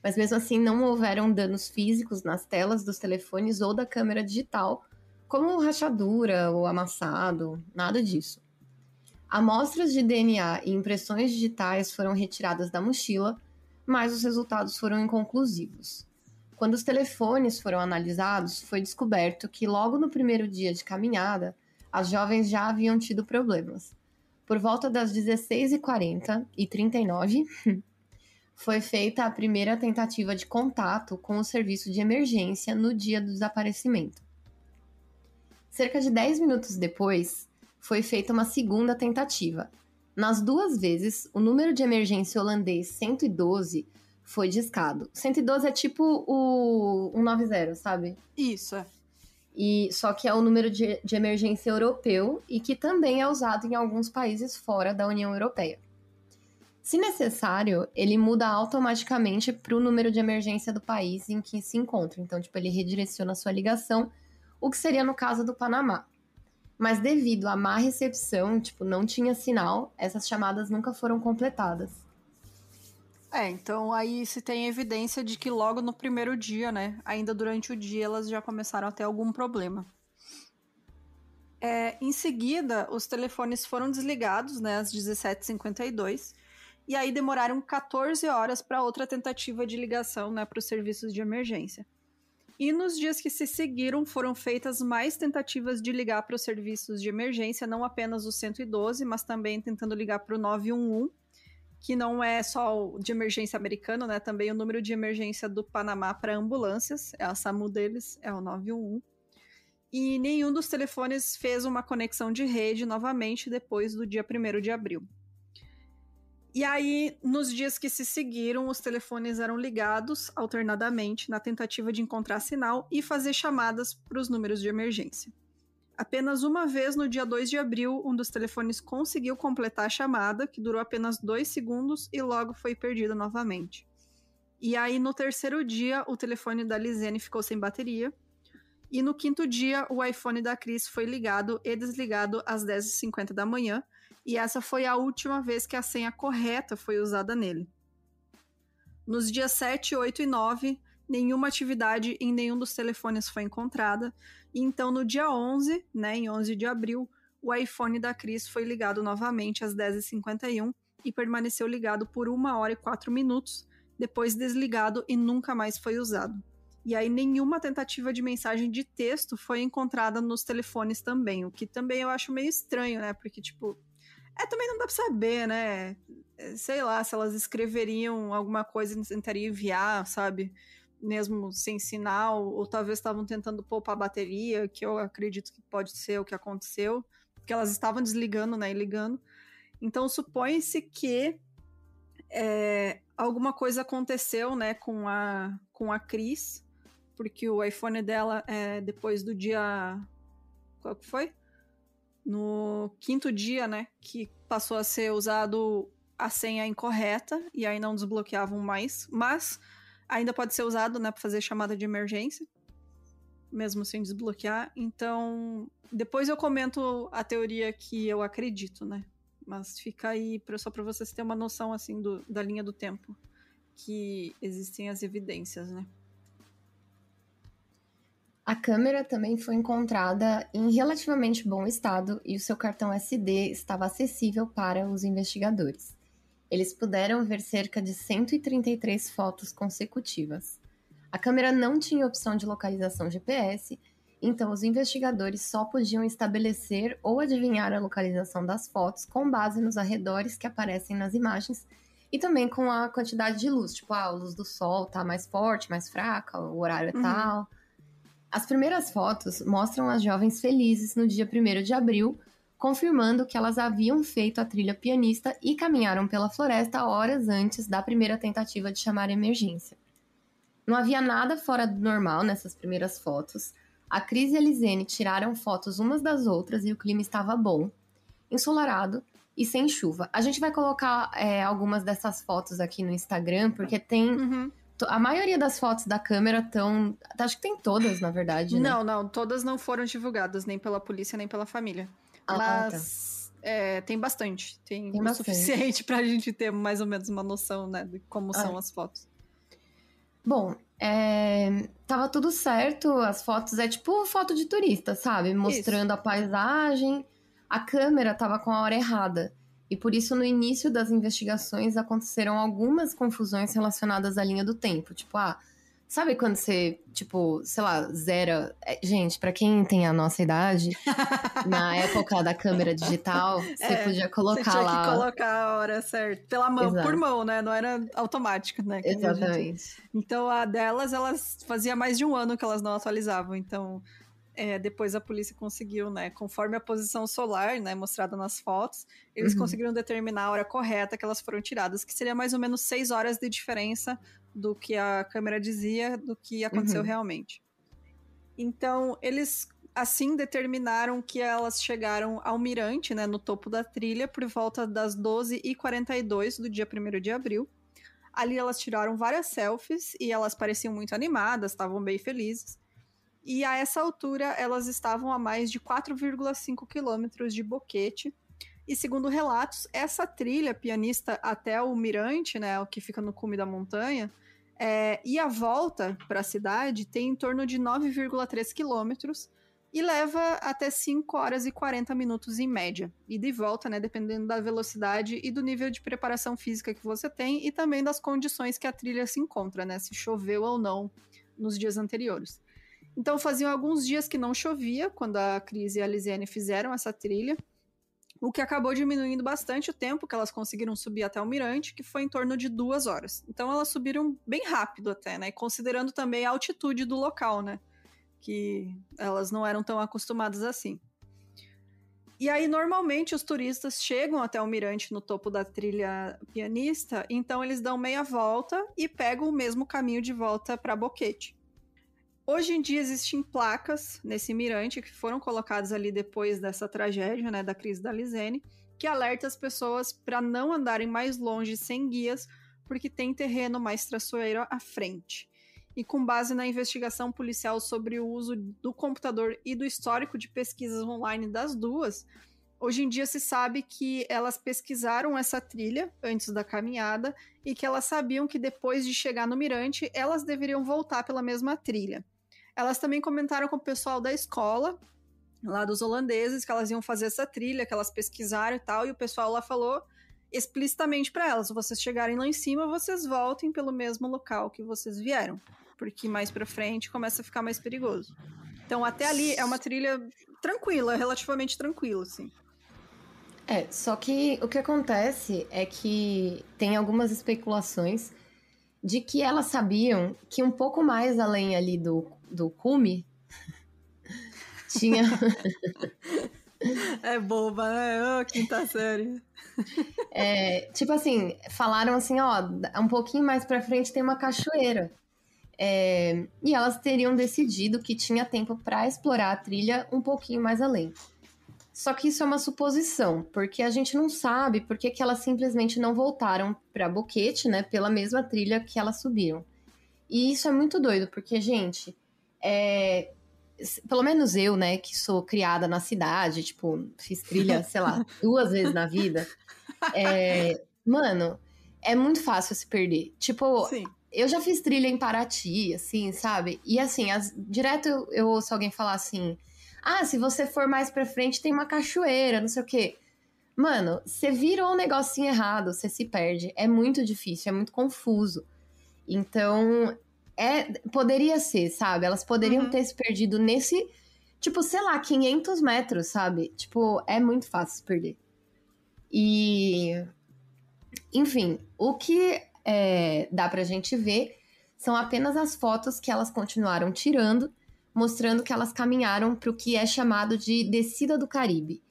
S5: Mas mesmo assim não houveram danos físicos nas telas dos telefones ou da câmera digital, como rachadura ou amassado, nada disso. Amostras de DNA e impressões digitais foram retiradas da mochila, mas os resultados foram inconclusivos. Quando os telefones foram analisados, foi descoberto que logo no primeiro dia de caminhada, as jovens já haviam tido problemas. Por volta das 16h40 e 39, foi feita a primeira tentativa de contato com o serviço de emergência no dia do desaparecimento. Cerca de 10 minutos depois, foi feita uma segunda tentativa. Nas duas vezes, o número de emergência holandês 112 foi discado. 112 é tipo o 190, sabe?
S4: Isso,
S5: Só que é o número de emergência europeu e que também é usado em alguns países fora da União Europeia. Se necessário, ele muda automaticamente para o número de emergência do país em que se encontra. Então, ele redireciona a sua ligação o que seria no caso do Panamá. Mas devido à má recepção, tipo, não tinha sinal, essas chamadas nunca foram completadas.
S4: Então aí se tem evidência de que logo no primeiro dia, né, ainda durante o dia, elas já começaram a ter algum problema. Em seguida, os telefones foram desligados, né, às 17h52, e aí demoraram 14 horas para outra tentativa de ligação, né, para os serviços de emergência. E nos dias que se seguiram, foram feitas mais tentativas de ligar para os serviços de emergência, não apenas o 112, mas também tentando ligar para o 911, que não é só o de emergência americano, né? Também o número de emergência do Panamá para ambulâncias, a SAMU deles é o 911. E nenhum dos telefones fez uma conexão de rede novamente depois do dia 1º de abril. E aí, nos dias que se seguiram, os telefones eram ligados alternadamente na tentativa de encontrar sinal e fazer chamadas para os números de emergência. Apenas uma vez, no dia 2 de abril, um dos telefones conseguiu completar a chamada, que durou apenas 2 segundos e logo foi perdido novamente. E aí, no terceiro dia, o telefone da Lizene ficou sem bateria. E no quinto dia, o iPhone da Cris foi ligado e desligado às 10h50 da manhã, e essa foi a última vez que a senha correta foi usada nele. Nos dias 7, 8 e 9, nenhuma atividade em nenhum dos telefones foi encontrada, e então no dia 11, né, em 11 de abril, o iPhone da Cris foi ligado novamente às 10h51 e permaneceu ligado por 1 hora e 4 minutos, depois desligado e nunca mais foi usado. E aí nenhuma tentativa de mensagem de texto foi encontrada nos telefones também, o que também eu acho meio estranho, né, porque tipo... também não dá pra saber, né? Sei lá, se elas escreveriam alguma coisa e tentariam enviar, sabe? Mesmo sem sinal, ou talvez estavam tentando poupar a bateria, que eu acredito que pode ser o que aconteceu, porque elas estavam desligando, né, e ligando. Então, supõe-se que alguma coisa aconteceu, né, com a Cris, porque o iPhone dela, depois do dia... Qual que foi? No quinto dia, né, que passou a ser usado a senha incorreta, e aí não desbloqueavam mais, mas ainda pode ser usado, né, para fazer chamada de emergência, mesmo sem desbloquear. Então, depois eu comento a teoria que eu acredito, né, mas fica aí só para vocês terem uma noção, assim, da linha do tempo, que existem as evidências, né.
S5: A câmera também foi encontrada em relativamente bom estado e o seu cartão SD estava acessível para os investigadores. Eles puderam ver cerca de 133 fotos consecutivas. A câmera não tinha opção de localização GPS, então os investigadores só podiam estabelecer ou adivinhar a localização das fotos com base nos arredores que aparecem nas imagens e também com a quantidade de luz, tipo, a luz do sol tá mais forte, mais fraca, o horário é tal... As primeiras fotos mostram as jovens felizes no dia 1º de abril, confirmando que elas haviam feito a trilha pianista e caminharam pela floresta horas antes da primeira tentativa de chamar a emergência. Não havia nada fora do normal nessas primeiras fotos. A Cris e a Lizene tiraram fotos umas das outras e o clima estava bom, ensolarado e sem chuva. A gente vai colocar algumas dessas fotos aqui no Instagram, porque tem... A maioria das fotos da câmera estão... Acho que tem todas, na verdade, né?
S4: Não, todas não foram divulgadas, nem pela polícia, nem pela família. Mas tem bastante. Tem o
S5: bastante.
S4: Suficiente pra gente ter mais ou menos uma noção, né, de como são as fotos.
S5: Bom, tava tudo certo, as fotos tipo foto de turista, sabe? Mostrando a paisagem, a câmera tava com a hora errada. E por isso, no início das investigações, aconteceram algumas confusões relacionadas à linha do tempo. Tipo, sabe quando você, tipo, sei lá, zera... Gente, pra quem tem a nossa idade, na época da câmera digital, você podia colocar lá...
S4: Você tinha que colocar a hora certa, pela mão,
S5: Exato.
S4: Por mão, né? Não era automático, né?
S5: Exatamente.
S4: Então, a delas, elas fazia mais de um ano que elas não atualizavam. Então, depois a polícia conseguiu, né? Conforme a posição solar, né? Mostrada nas fotos, eles conseguiram determinar a hora correta que elas foram tiradas, que seria mais ou menos 6 horas de diferença do que a câmera dizia, do que aconteceu realmente. Então, eles assim determinaram que elas chegaram ao mirante, né, no topo da trilha, por volta das 12h42 do dia 1º de abril. Ali elas tiraram várias selfies e elas pareciam muito animadas, estavam bem felizes. e a essa altura elas estavam a mais de 4,5 quilômetros de Boquete. E segundo relatos, essa trilha pianista até o mirante, né, o que fica no cume da montanha, e a volta para a cidade tem em torno de 9,3 quilômetros e leva até 5 horas e 40 minutos em média. E de volta, né, dependendo da velocidade e do nível de preparação física que você tem e também das condições que a trilha se encontra, né, se choveu ou não nos dias anteriores. Então faziam alguns dias que não chovia quando a Cris e a Lisiane fizeram essa trilha, o que acabou diminuindo bastante o tempo que elas conseguiram subir até o mirante, que foi em torno de 2 horas. Então elas subiram bem rápido até, né? Considerando também a altitude do local, né? Que elas não eram tão acostumadas assim. E aí, normalmente, os turistas chegam até o mirante no topo da trilha pianista, então eles dão meia volta e pegam o mesmo caminho de volta para Boquete. Hoje em dia existem placas nesse mirante que foram colocadas ali depois dessa tragédia, né, da crise da Lisiane, que alerta as pessoas para não andarem mais longe sem guias, porque tem terreno mais traiçoeiro à frente. E com base na investigação policial sobre o uso do computador e do histórico de pesquisas online das duas, hoje em dia se sabe que elas pesquisaram essa trilha antes da caminhada e que elas sabiam que depois de chegar no mirante, elas deveriam voltar pela mesma trilha. Elas também comentaram com o pessoal da escola, lá dos holandeses, que elas iam fazer essa trilha, que elas pesquisaram e tal, e o pessoal lá falou explicitamente para elas, se vocês chegarem lá em cima, vocês voltem pelo mesmo local que vocês vieram, porque mais pra frente começa a ficar mais perigoso. Então até ali é uma trilha tranquila, relativamente tranquila, assim.
S5: Só que o que acontece é que tem algumas especulações de que elas sabiam que um pouco mais além ali do cume tinha...
S4: É boba, né? Quinta série.
S5: Tipo assim, falaram assim, ó, um pouquinho mais pra frente tem uma cachoeira. E elas teriam decidido que tinha tempo pra explorar a trilha um pouquinho mais além. Só que isso é uma suposição, porque a gente não sabe por que elas simplesmente não voltaram pra Boquete, né, pela mesma trilha que elas subiram. E isso é muito doido, porque, gente, pelo menos eu, né, que sou criada na cidade, tipo, fiz trilha, sei lá, 2 vezes na vida, mano, é muito fácil se perder. Tipo, sim. Eu já fiz trilha em Paraty, assim, sabe? E assim, direto eu ouço alguém falar assim, se você for mais pra frente tem uma cachoeira, não sei o quê. Mano, você virou um negocinho errado, você se perde. É muito difícil, é muito confuso. Então, poderia ser, sabe? Elas poderiam ter se perdido nesse, tipo, sei lá, 500 metros, sabe? Tipo, é muito fácil se perder. E, enfim, o que dá pra gente ver são apenas as fotos que elas continuaram tirando, mostrando que elas caminharam para o que é chamado de Descida do Caribe.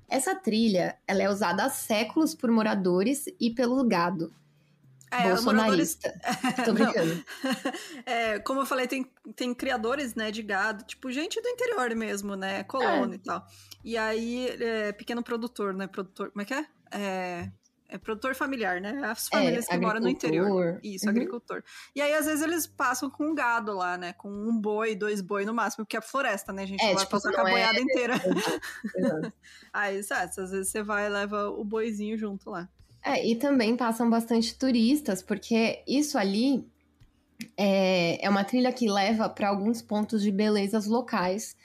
S5: Essa trilha, ela é usada há séculos por moradores e pelo gado. Bolsonarista. Tô brincando.
S4: Como eu falei, tem criadores, né, de gado, tipo, gente do interior mesmo, né, colono e tal. E aí, pequeno produtor, né, como é que é? É produtor familiar, né? As famílias que moram no interior. Isso, agricultor. E aí, às vezes, eles passam com um gado lá, né? Com 1 boi, 2 boi no máximo, porque é floresta, né? A gente não vai passar com a boiada inteira. Exato. Aí, às vezes você vai e leva o boizinho junto lá.
S5: E também passam bastante turistas, porque isso ali é uma trilha que leva para alguns pontos de belezas locais,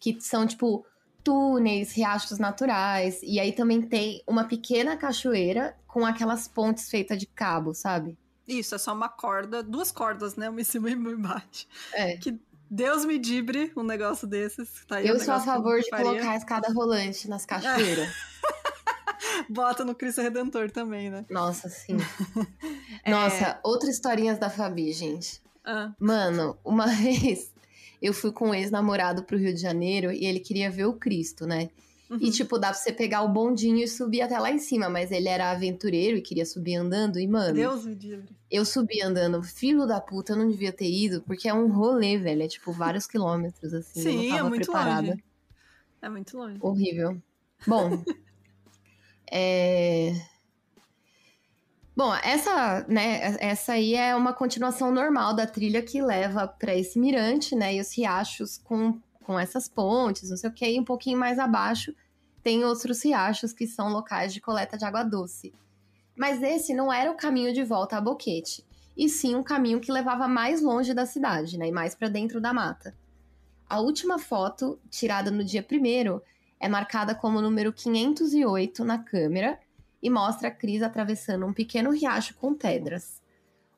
S5: que são, tipo, túneis, riachos naturais, e aí também tem uma pequena cachoeira com aquelas pontes feitas de cabo, sabe?
S4: Isso, é só uma corda, 2 cordas, né? Uma em cima e uma embaixo. Que Deus me dibre um negócio desses. Tá aí
S5: eu sou a favor de colocar a escada rolante nas cachoeiras.
S4: Bota no Cristo Redentor também, né?
S5: Nossa, sim. Nossa, outras historinhas da Fabi, gente. Mano, uma vez eu fui com um ex-namorado pro Rio de Janeiro e ele queria ver o Cristo, né? E, tipo, dá pra você pegar o bondinho e subir até lá em cima, mas ele era aventureiro e queria subir andando. E, mano,
S4: Deus me livre.
S5: Eu subi andando. Filho da puta, eu não devia ter ido, porque é um rolê, velho. É, tipo, vários quilômetros, assim.
S4: Sim,
S5: eu não tava preparada.
S4: Longe. É muito longe.
S5: Horrível. Bom, Bom, essa aí é uma continuação normal da trilha que leva para esse mirante, né? E os riachos com essas pontes, não sei o que, e um pouquinho mais abaixo tem outros riachos que são locais de coleta de água doce. Mas esse não era o caminho de volta a Boquete, e sim um caminho que levava mais longe da cidade, né? E mais para dentro da mata. A última foto, tirada no dia 1º, é marcada como número 508 na câmera, e mostra a Cris atravessando um pequeno riacho com pedras.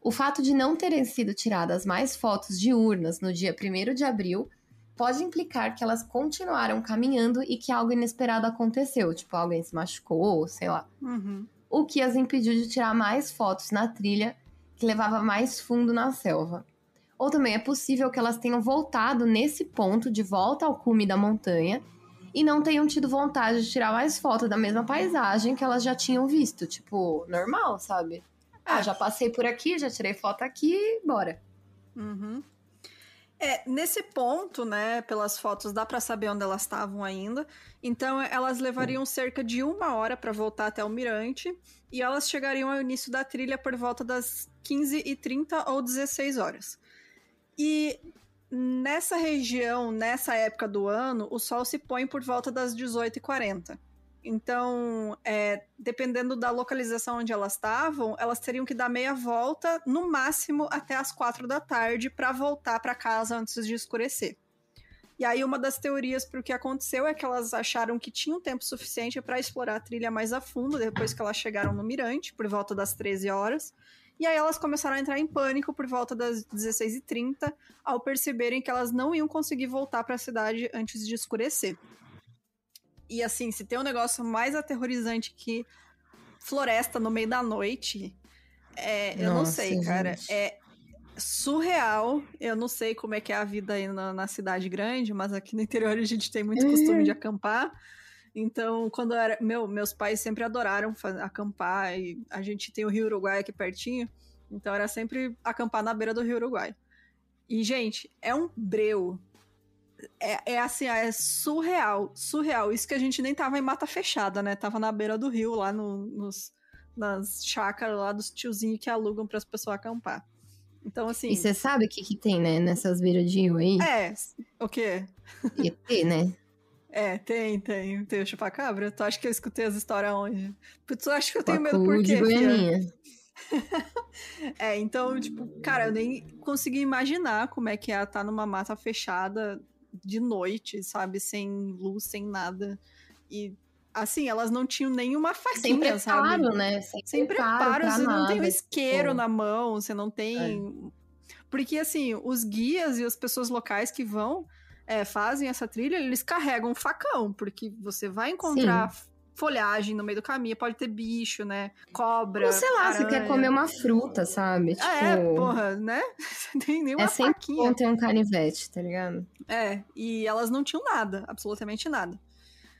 S5: O fato de não terem sido tiradas mais fotos diurnas no dia 1º de abril pode implicar que elas continuaram caminhando e que algo inesperado aconteceu, tipo alguém se machucou, sei lá.
S4: Uhum.
S5: O que as impediu de tirar mais fotos na trilha que levava mais fundo na selva. Ou também é possível que elas tenham voltado nesse ponto de volta ao cume da montanha e não tenham tido vontade de tirar mais foto da mesma paisagem que elas já tinham visto. Tipo, normal, sabe? Já passei por aqui, já tirei foto aqui, bora.
S4: Uhum. Nesse ponto, né, pelas fotos dá pra saber onde elas estavam ainda. Então, elas levariam cerca de 1 hora pra voltar até o mirante. E elas chegariam ao início da trilha por volta das 15h30 ou 16 horas. E nessa região, nessa época do ano, o sol se põe por volta das 18h40. Então, dependendo da localização onde elas estavam, elas teriam que dar meia volta, no máximo até as 4 da tarde, para voltar para casa antes de escurecer. E aí, uma das teorias para o que aconteceu é que elas acharam que tinham tempo suficiente para explorar a trilha mais a fundo, depois que elas chegaram no mirante, por volta das 13 horas. E aí elas começaram a entrar em pânico por volta das 16h30, ao perceberem que elas não iam conseguir voltar para a cidade antes de escurecer. E assim, se tem um negócio mais aterrorizante que floresta no meio da noite, eu não sei, gente. Cara. É surreal. Eu não sei como é que é a vida aí na cidade grande, mas aqui no interior a gente tem muito costume de acampar. Então, quando eu era... meus pais sempre adoraram acampar, e a gente tem o Rio Uruguai aqui pertinho, então era sempre acampar na beira do Rio Uruguai. E, gente, é um breu. Assim, é surreal. Isso que a gente nem tava em mata fechada, né? Tava na beira do rio, lá nas chácaras lá dos tiozinhos que alugam para as pessoas acampar. Então, assim...
S5: E você sabe o que tem, né? Nessas beiras de rio aí?
S4: O quê?
S5: ET, né?
S4: Tem o chupacabra. Tu acha que eu escutei as histórias onde? Tu acha que eu tenho medo
S5: Pacu
S4: por quê,
S5: de Goianinha.
S4: Então, tipo, cara, eu nem consegui imaginar como é que é estar numa mata fechada de noite, sabe? Sem luz, sem nada. E, assim, elas não tinham nenhuma faquinha,
S5: sem preparo,
S4: sabe?
S5: Né?
S4: Sem preparo, você não tem um isqueiro
S5: tipo...
S4: na mão, você não tem... Porque, assim, os guias e as pessoas locais que vão... fazem essa trilha, eles carregam um facão, porque você vai encontrar folhagem no meio do caminho, pode ter bicho, né? Cobra,
S5: ou sei lá,
S4: aranha.
S5: Você quer comer uma fruta, sabe? Tipo,
S4: porra, né? Não tem nenhuma
S5: sempre
S4: faquinha.
S5: bom ter um canivete, tá ligado?
S4: E elas não tinham nada, absolutamente nada.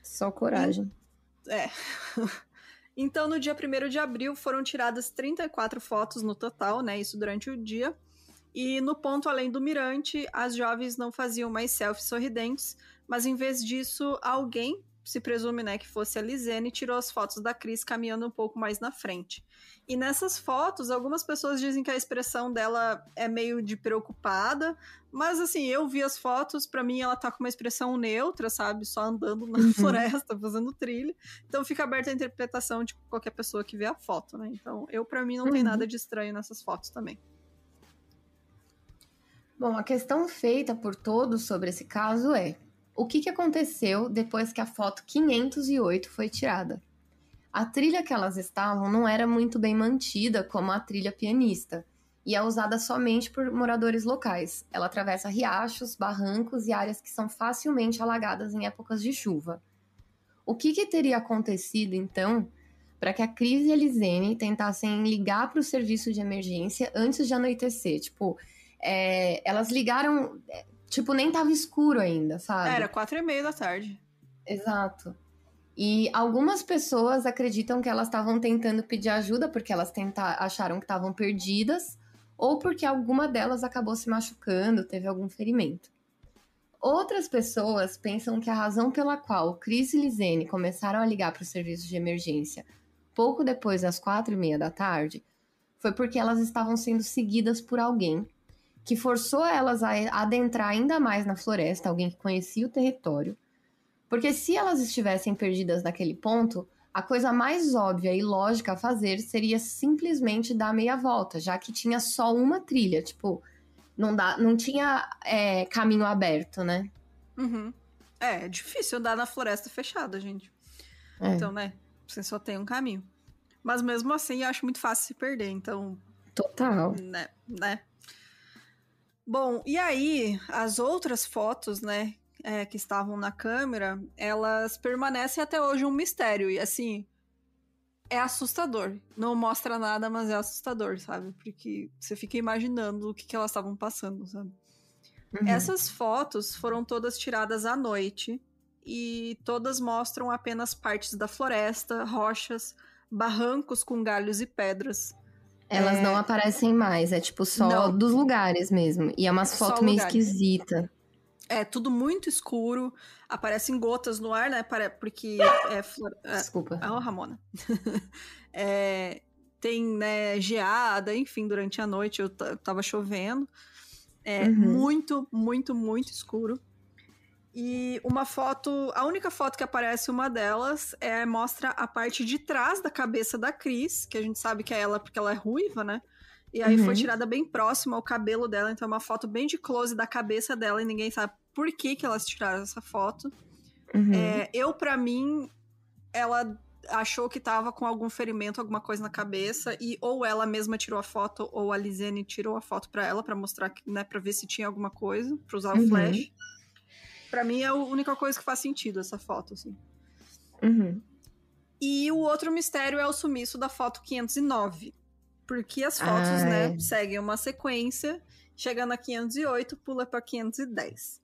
S5: Só coragem.
S4: Então, no dia 1º de abril, foram tiradas 34 fotos no total, né? Isso durante o dia. E no ponto além do mirante, as jovens não faziam mais selfies sorridentes, mas em vez disso, alguém, se presume, né, que fosse a Lizene, tirou as fotos da Cris caminhando um pouco mais na frente. E nessas fotos, algumas pessoas dizem que a expressão dela é meio de preocupada, mas assim, eu vi as fotos, pra mim ela tá com uma expressão neutra, sabe? Só andando na floresta, fazendo trilha. Então fica aberta a interpretação de qualquer pessoa que vê a foto, né? Então, pra mim, não tem nada de estranho nessas fotos também.
S5: Bom, a questão feita por todos sobre esse caso é: o que aconteceu depois que a foto 508 foi tirada? A trilha que elas estavam não era muito bem mantida como a trilha pianista, e é usada somente por moradores locais. Ela atravessa riachos, barrancos e áreas que são facilmente alagadas em épocas de chuva. O que teria acontecido, então, para que a Cris e a Lizene tentassem ligar para o serviço de emergência antes de anoitecer? Tipo, elas ligaram... Tipo, nem tava escuro ainda, sabe?
S4: Era 4h30 da tarde.
S5: Exato. E algumas pessoas acreditam que elas estavam tentando pedir ajuda porque elas acharam que estavam perdidas, ou porque alguma delas acabou se machucando, teve algum ferimento. Outras pessoas pensam que a razão pela qual Cris e Lizene começaram a ligar para o serviço de emergência pouco depois das 4h30 da tarde foi porque elas estavam sendo seguidas por alguém que forçou elas a adentrar ainda mais na floresta, alguém que conhecia o território. Porque se elas estivessem perdidas naquele ponto, a coisa mais óbvia e lógica a fazer seria simplesmente dar meia volta, já que tinha só uma trilha, tipo, não tinha caminho aberto, né?
S4: Uhum. É difícil andar na floresta fechada, gente. Então, né, você só tem um caminho. Mas mesmo assim, eu acho muito fácil se perder, então...
S5: Total.
S4: Né? Bom, e aí, as outras fotos, né, que estavam na câmera, elas permanecem até hoje um mistério. E, assim, é assustador. Não mostra nada, mas é assustador, sabe? Porque você fica imaginando o que elas estavam passando, sabe?
S5: Uhum.
S4: Essas fotos foram todas tiradas à noite e todas mostram apenas partes da floresta, rochas, barrancos com galhos e pedras.
S5: Elas não aparecem mais, é tipo só dos lugares mesmo. E é umas fotos meio esquisitas.
S4: É tudo muito escuro, aparecem gotas no ar, né? Porque
S5: Desculpa.
S4: Ah, Ramona. Tem, né, geada, enfim, durante a noite tava chovendo. Muito, muito, muito escuro. E uma foto, a única foto que aparece, uma delas, mostra a parte de trás da cabeça da Cris, que a gente sabe que é ela porque ela é ruiva, né? E aí foi tirada bem próxima ao cabelo dela, então é uma foto bem de close da cabeça dela e ninguém sabe por que elas tiraram essa foto. Pra mim, ela achou que tava com algum ferimento, alguma coisa na cabeça, e ou ela mesma tirou a foto, ou a Lizene tirou a foto pra ela, pra mostrar, né, pra ver se tinha alguma coisa, pra usar o flash. Pra mim é a única coisa que faz sentido, essa foto, assim. E o outro mistério é o sumiço da foto 509. Porque as fotos, né, seguem uma sequência, chegando a 508, pula pra 510.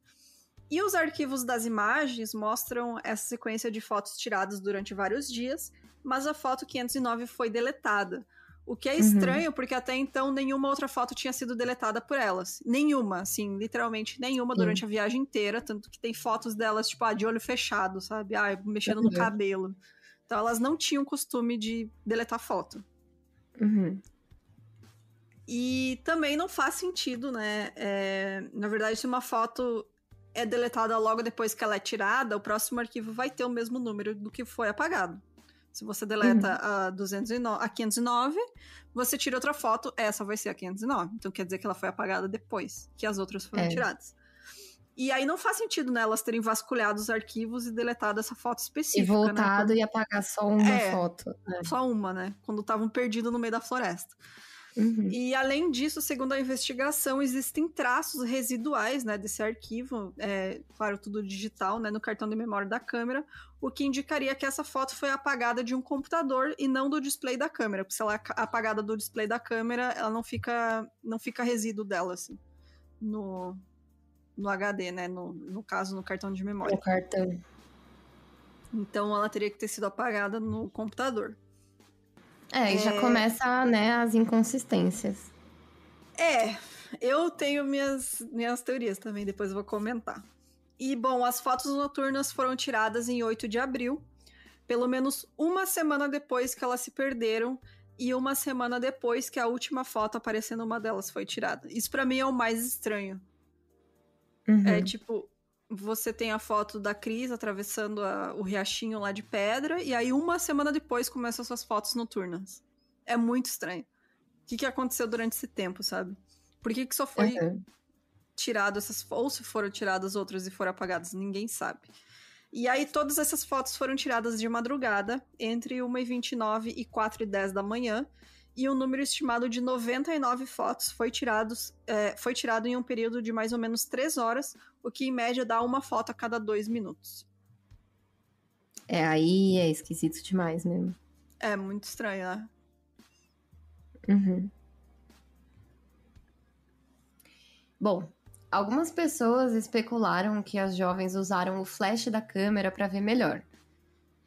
S4: E os arquivos das imagens mostram essa sequência de fotos tiradas durante vários dias, mas a foto 509 foi deletada. O que é estranho, porque até então nenhuma outra foto tinha sido deletada por elas. Nenhuma, assim, literalmente nenhuma durante a viagem inteira. Tanto que tem fotos delas, tipo, de olho fechado, sabe? Mexendo no cabelo. Então elas não tinham costume de deletar foto. E também não faz sentido, né? Na verdade, se uma foto é deletada logo depois que ela é tirada, o próximo arquivo vai ter o mesmo número do que foi apagado. Se você deleta a 509, você tira outra foto, essa vai ser a 509. Então quer dizer que ela foi apagada depois que as outras foram tiradas. E aí não faz sentido, né, elas terem vasculhado os arquivos e deletado essa foto específica.
S5: E voltado, né? E apagar só uma foto.
S4: Só uma, né? Quando estavam perdidos no meio da floresta. E além disso, segundo a investigação, existem traços residuais, né, desse arquivo, claro, tudo digital, né, no cartão de memória da câmera, o que indicaria que essa foto foi apagada de um computador e não do display da câmera, porque se ela é apagada do display da câmera, ela não fica resíduo dela, assim, no HD, né, no caso, no cartão de memória.
S5: No cartão.
S4: Então, ela teria que ter sido apagada no computador.
S5: E já começa, né, as inconsistências.
S4: Eu tenho minhas teorias também, depois eu vou comentar. E, bom, as fotos noturnas foram tiradas em 8 de abril, pelo menos uma semana depois que elas se perderam e uma semana depois que a última foto aparecendo uma delas foi tirada. Isso pra mim é o mais estranho. Tipo, você tem a foto da Cris atravessando o riachinho lá de pedra, e aí uma semana depois começam as suas fotos noturnas. É muito estranho. O que aconteceu durante esse tempo, sabe? Por que só foi tirado essas... Ou se foram tiradas outras e foram apagadas, ninguém sabe. E aí todas essas fotos foram tiradas de madrugada, entre 1h29 e 4h10 da manhã, e um número estimado de 99 fotos foi tirado em um período de mais ou menos 3 horas, o que em média dá uma foto a cada 2 minutos.
S5: Aí é esquisito demais mesmo.
S4: É muito estranho, né?
S5: Bom, algumas pessoas especularam que as jovens usaram o flash da câmera para ver melhor.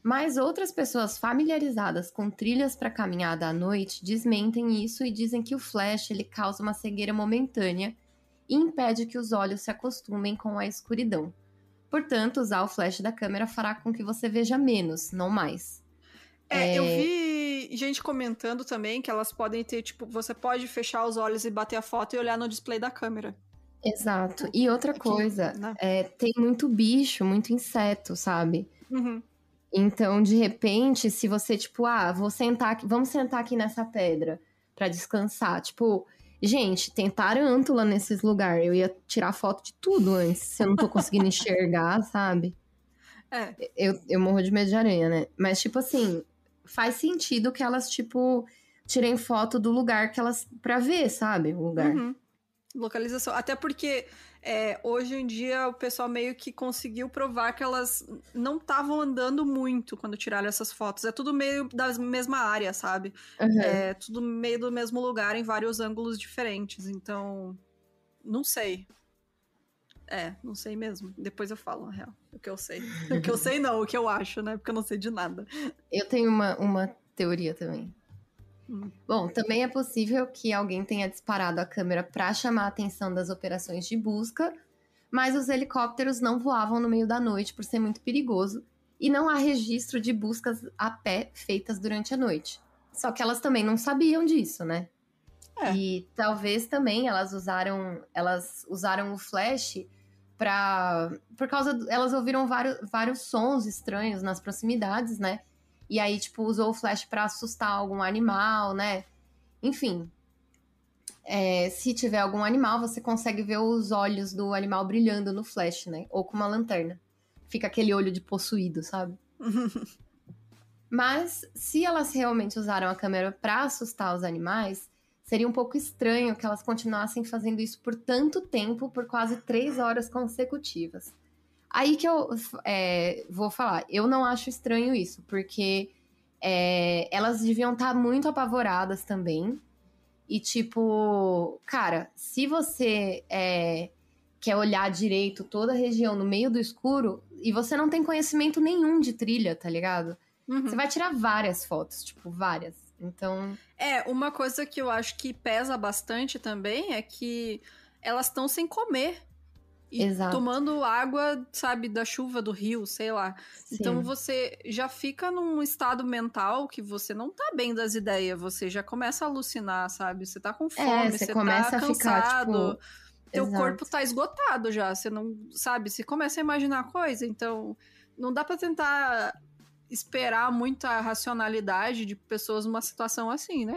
S5: Mas outras pessoas familiarizadas com trilhas para caminhada à noite desmentem isso e dizem que o flash ele causa uma cegueira momentânea e impede que os olhos se acostumem com a escuridão. Portanto, usar o flash da câmera fará com que você veja menos, não mais.
S4: vi gente comentando também que elas podem ter, tipo, você pode fechar os olhos e bater a foto e olhar no display da câmera.
S5: Exato. E outra coisa,
S4: né?
S5: Tem muito bicho, muito inseto, sabe?
S4: Uhum.
S5: Então, de repente, se você, tipo, vamos sentar aqui nessa pedra pra descansar. Tipo, gente, tem tarântula nesses lugares. Eu ia tirar foto de tudo antes, se eu não tô conseguindo enxergar, sabe? Eu morro de medo de aranha, né? Mas, tipo assim, faz sentido que elas, tipo, tirem foto do lugar que elas... pra ver, sabe? O lugar.
S4: Uhum. Localização. Até porque hoje em dia o pessoal meio que conseguiu provar que elas não estavam andando muito quando tiraram essas fotos. É tudo meio da mesma área, sabe?
S5: Uhum.
S4: É tudo meio do mesmo lugar em vários ângulos diferentes. Então, não sei. Não sei mesmo. Depois eu falo, na real, o que eu sei. O que eu sei não, o que eu acho, né? Porque eu não sei de nada.
S5: Eu tenho uma teoria também. Bom, também é possível que alguém tenha disparado a câmera para chamar a atenção das operações de busca, mas os helicópteros não voavam no meio da noite por ser muito perigoso e não há registro de buscas a pé feitas durante a noite. Só que elas também não sabiam disso, né? E talvez também elas usaram o flash elas ouviram vários sons estranhos nas proximidades, né? E aí, tipo, usou o flash pra assustar algum animal, né? Enfim. Se tiver algum animal, você consegue ver os olhos do animal brilhando no flash, né? Ou com uma lanterna. Fica aquele olho de possuído, sabe? Mas, se elas realmente usaram a câmera pra assustar os animais, seria um pouco estranho que elas continuassem fazendo isso por tanto tempo, por quase 3 horas consecutivas. Aí que eu vou falar, eu não acho estranho isso, porque elas deviam estar muito apavoradas também. E tipo, cara, se você quer olhar direito toda a região no meio do escuro, e você não tem conhecimento nenhum de trilha, tá ligado? Uhum. Você vai tirar várias fotos, tipo, várias. Então...
S4: uma coisa que eu acho que pesa bastante também é que elas estão sem comer. E
S5: Exato.
S4: tomando água, sabe, da chuva do rio, sei lá.
S5: Sim.
S4: Então você já fica num estado mental que você não tá bem das ideias. Você já começa a alucinar, sabe? Você tá com fome, você
S5: começa
S4: tá cansado.
S5: A ficar, tipo...
S4: Teu
S5: Exato.
S4: corpo tá esgotado já. Você não, sabe? Você começa a imaginar coisa. Então, não dá pra tentar esperar muita racionalidade de pessoas numa situação assim, né?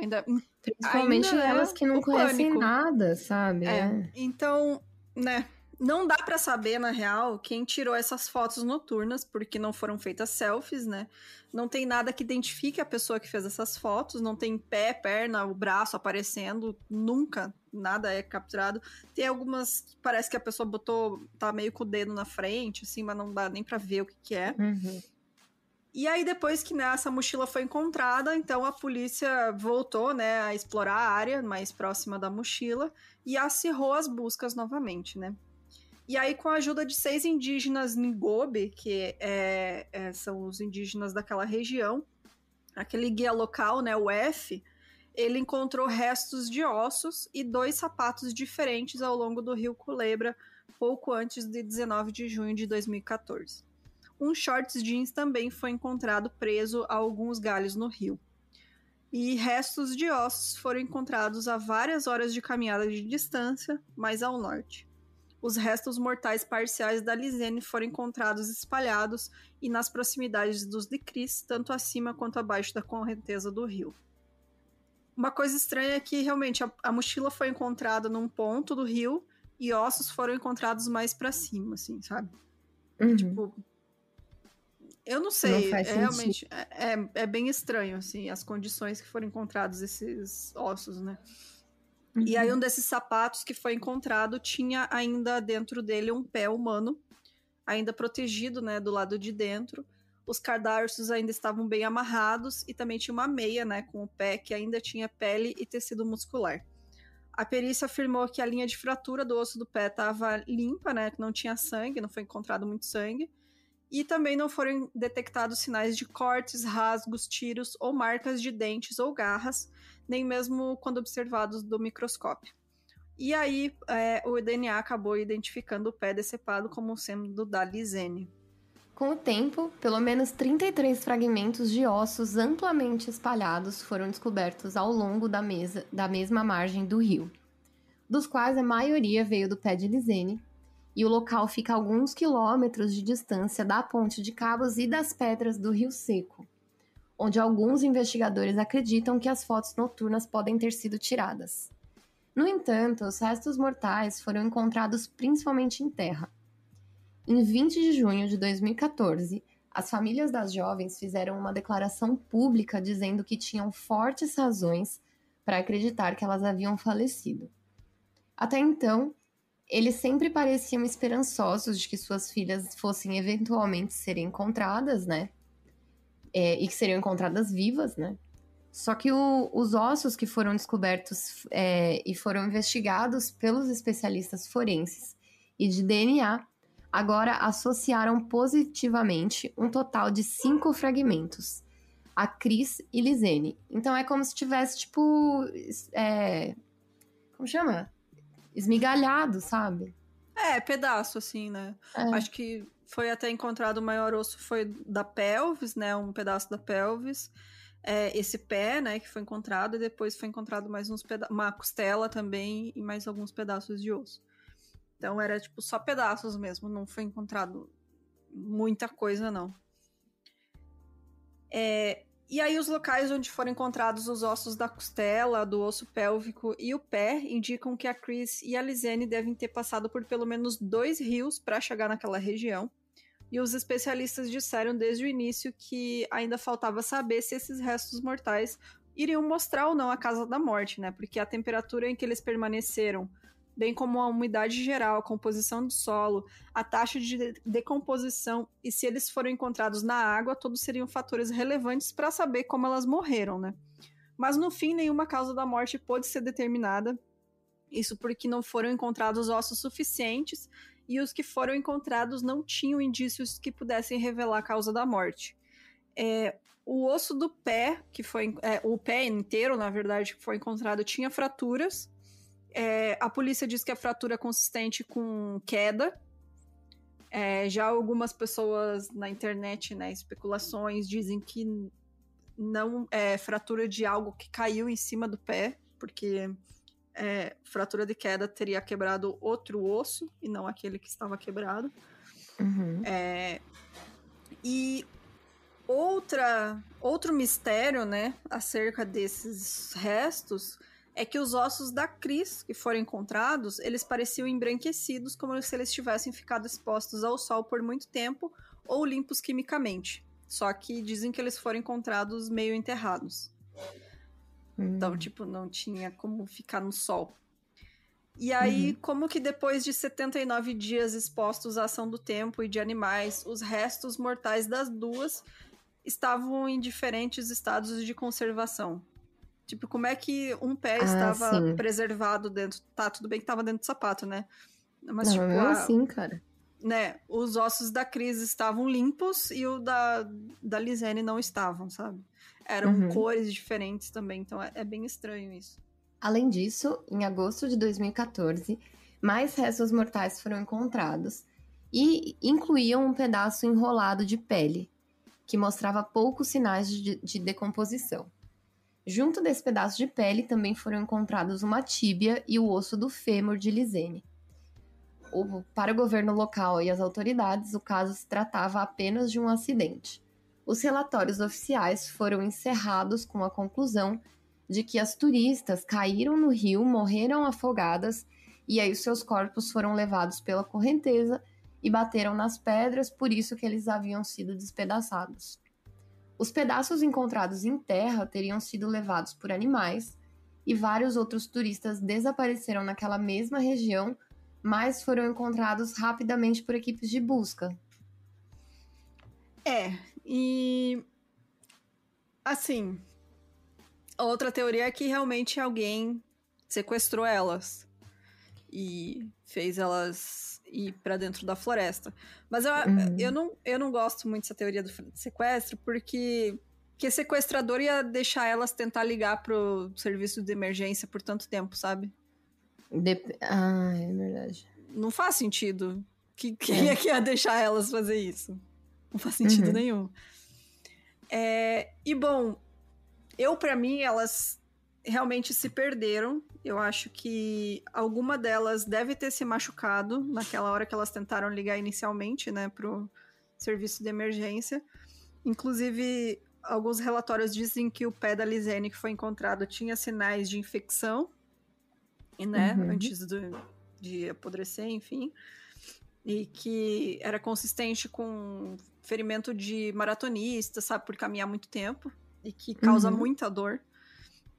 S5: Principalmente elas que não conhecem nada, sabe?
S4: Então, né... Não dá pra saber, na real, quem tirou essas fotos noturnas, porque não foram feitas selfies, né? Não tem nada que identifique a pessoa que fez essas fotos, não tem pé, perna, o braço aparecendo, nunca, nada é capturado. Tem algumas que parece que a pessoa tá meio com o dedo na frente, assim, mas não dá nem pra ver o que é.
S5: Uhum.
S4: E aí, depois que essa mochila foi encontrada, então a polícia voltou, né, a explorar a área mais próxima da mochila e acirrou as buscas novamente, né? E aí, com a ajuda de 6 indígenas Ngobe, que são os indígenas daquela região, aquele guia local, né, o F, ele encontrou restos de ossos e 2 sapatos diferentes ao longo do rio Culebra, pouco antes de 19 de junho de 2014. Um shorts jeans também foi encontrado preso a alguns galhos no rio. E restos de ossos foram encontrados a várias horas de caminhada de distância, mais ao norte. Os restos mortais parciais da Lisene foram encontrados espalhados e nas proximidades dos Licris, tanto acima quanto abaixo da correnteza do rio. Uma coisa estranha é que, realmente, a mochila foi encontrada num ponto do rio e ossos foram encontrados mais pra cima, assim, sabe?
S5: Uhum.
S4: Tipo, eu não sei,
S5: não faz
S4: realmente, é bem estranho, assim, as condições que foram encontrados esses ossos, né? Uhum. E aí um desses sapatos que foi encontrado tinha ainda dentro dele um pé humano, ainda protegido, né, do lado de dentro. Os cadarços ainda estavam bem amarrados e também tinha uma meia, né, com o pé que ainda tinha pele e tecido muscular. A perícia afirmou que a linha de fratura do osso do pé estava limpa, né, que não tinha sangue, não foi encontrado muito sangue. E também não foram detectados sinais de cortes, rasgos, tiros ou marcas de dentes ou garras, nem mesmo quando observados do microscópio. E aí, o DNA acabou identificando o pé decepado como sendo da Lisene.
S5: Com o tempo, pelo menos 33 fragmentos de ossos amplamente espalhados foram descobertos ao longo da mesma margem do rio, dos quais a maioria veio do pé de Lisene, e o local fica a alguns quilômetros de distância da Ponte de Cabos e das Pedras do Rio Seco, onde alguns investigadores acreditam que as fotos noturnas podem ter sido tiradas. No entanto, os restos mortais foram encontrados principalmente em terra. Em 20 de junho de 2014, as famílias das jovens fizeram uma declaração pública dizendo que tinham fortes razões para acreditar que elas haviam falecido. Até então, eles sempre pareciam esperançosos de que suas filhas fossem eventualmente serem encontradas, né? E que seriam encontradas vivas, né? Só que os ossos que foram descobertos e foram investigados pelos especialistas forenses e de DNA agora associaram positivamente um total de 5 fragmentos, a Cris e Lisene. Então é como se tivesse, tipo, como chama? Esmigalhado, sabe?
S4: Pedaço, assim, né? Acho que foi até encontrado o maior osso, foi da pelvis, né? Um pedaço da pelvis. Esse pé, né, que foi encontrado, e depois foi encontrado mais uma costela também e mais alguns pedaços de osso. Então era, tipo, só pedaços mesmo, não foi encontrado muita coisa, não. E aí os locais onde foram encontrados os ossos da costela, do osso pélvico e o pé indicam que a Cris e a Lisene devem ter passado por pelo menos 2 rios para chegar naquela região. E os especialistas disseram desde o início que ainda faltava saber se esses restos mortais iriam mostrar ou não a Casa da Morte, né? Porque a temperatura em que eles permaneceram, bem como a umidade geral, a composição do solo, a taxa de decomposição e se eles foram encontrados na água, todos seriam fatores relevantes para saber como elas morreram, né? Mas no fim, nenhuma causa da morte pôde ser determinada, isso porque não foram encontrados ossos suficientes e os que foram encontrados não tinham indícios que pudessem revelar a causa da morte. O osso do pé, que foi o pé inteiro, na verdade, que foi encontrado, tinha fraturas. A polícia diz que a fratura é consistente com queda. Já algumas pessoas na internet, né, especulações, dizem que não é fratura de algo que caiu em cima do pé, porque fratura de queda teria quebrado outro osso e não aquele que estava quebrado.
S5: Uhum.
S4: E outro mistério, né, acerca desses restos é que os ossos da Cris, que foram encontrados, eles pareciam embranquecidos, como se eles tivessem ficado expostos ao sol por muito tempo ou limpos quimicamente. Só que dizem que eles foram encontrados meio enterrados. Então, tipo, não tinha como ficar no sol. E aí, como que depois de 79 dias expostos à ação do tempo e de animais, os restos mortais das duas estavam em diferentes estados de conservação? Tipo, como é que um pé estava preservado dentro... Tá, tudo bem que estava dentro do sapato, né? Mas,
S5: não,
S4: tipo,
S5: mesmo assim, cara.
S4: Né, os ossos da Cris estavam limpos e o da Lisene não estavam, sabe? Eram cores diferentes também, então é bem estranho isso.
S5: Além disso, em agosto de 2014, mais restos mortais foram encontrados e incluíam um pedaço enrolado de pele, que mostrava poucos sinais de decomposição. Junto desse pedaço de pele também foram encontrados uma tíbia e o osso do fêmur de Lisene. Para o governo local e as autoridades, o caso se tratava apenas de um acidente. Os relatórios oficiais foram encerrados com a conclusão de que as turistas caíram no rio, morreram afogadas e aí os seus corpos foram levados pela correnteza e bateram nas pedras, por isso que eles haviam sido despedaçados. Os pedaços encontrados em terra teriam sido levados por animais e vários outros turistas desapareceram naquela mesma região, mas foram encontrados rapidamente por equipes de busca.
S4: E assim, a outra teoria é que realmente alguém sequestrou elas e fez elas ir pra dentro da floresta. Mas eu não gosto muito dessa teoria do sequestro, porque sequestrador ia deixar elas tentar ligar pro serviço de emergência por tanto tempo, sabe?
S5: É verdade.
S4: Não faz sentido. Quem é que ia deixar elas fazer isso? Não faz sentido nenhum. E, bom, pra mim, elas realmente se perderam. Eu acho que alguma delas deve ter se machucado naquela hora que elas tentaram ligar inicialmente, né, pro serviço de emergência. Inclusive, alguns relatórios dizem que o pé da Lizane que foi encontrado tinha sinais de infecção, né, antes de apodrecer, enfim. E que era consistente com ferimento de maratonista, sabe, por caminhar muito tempo. E que causa muita dor.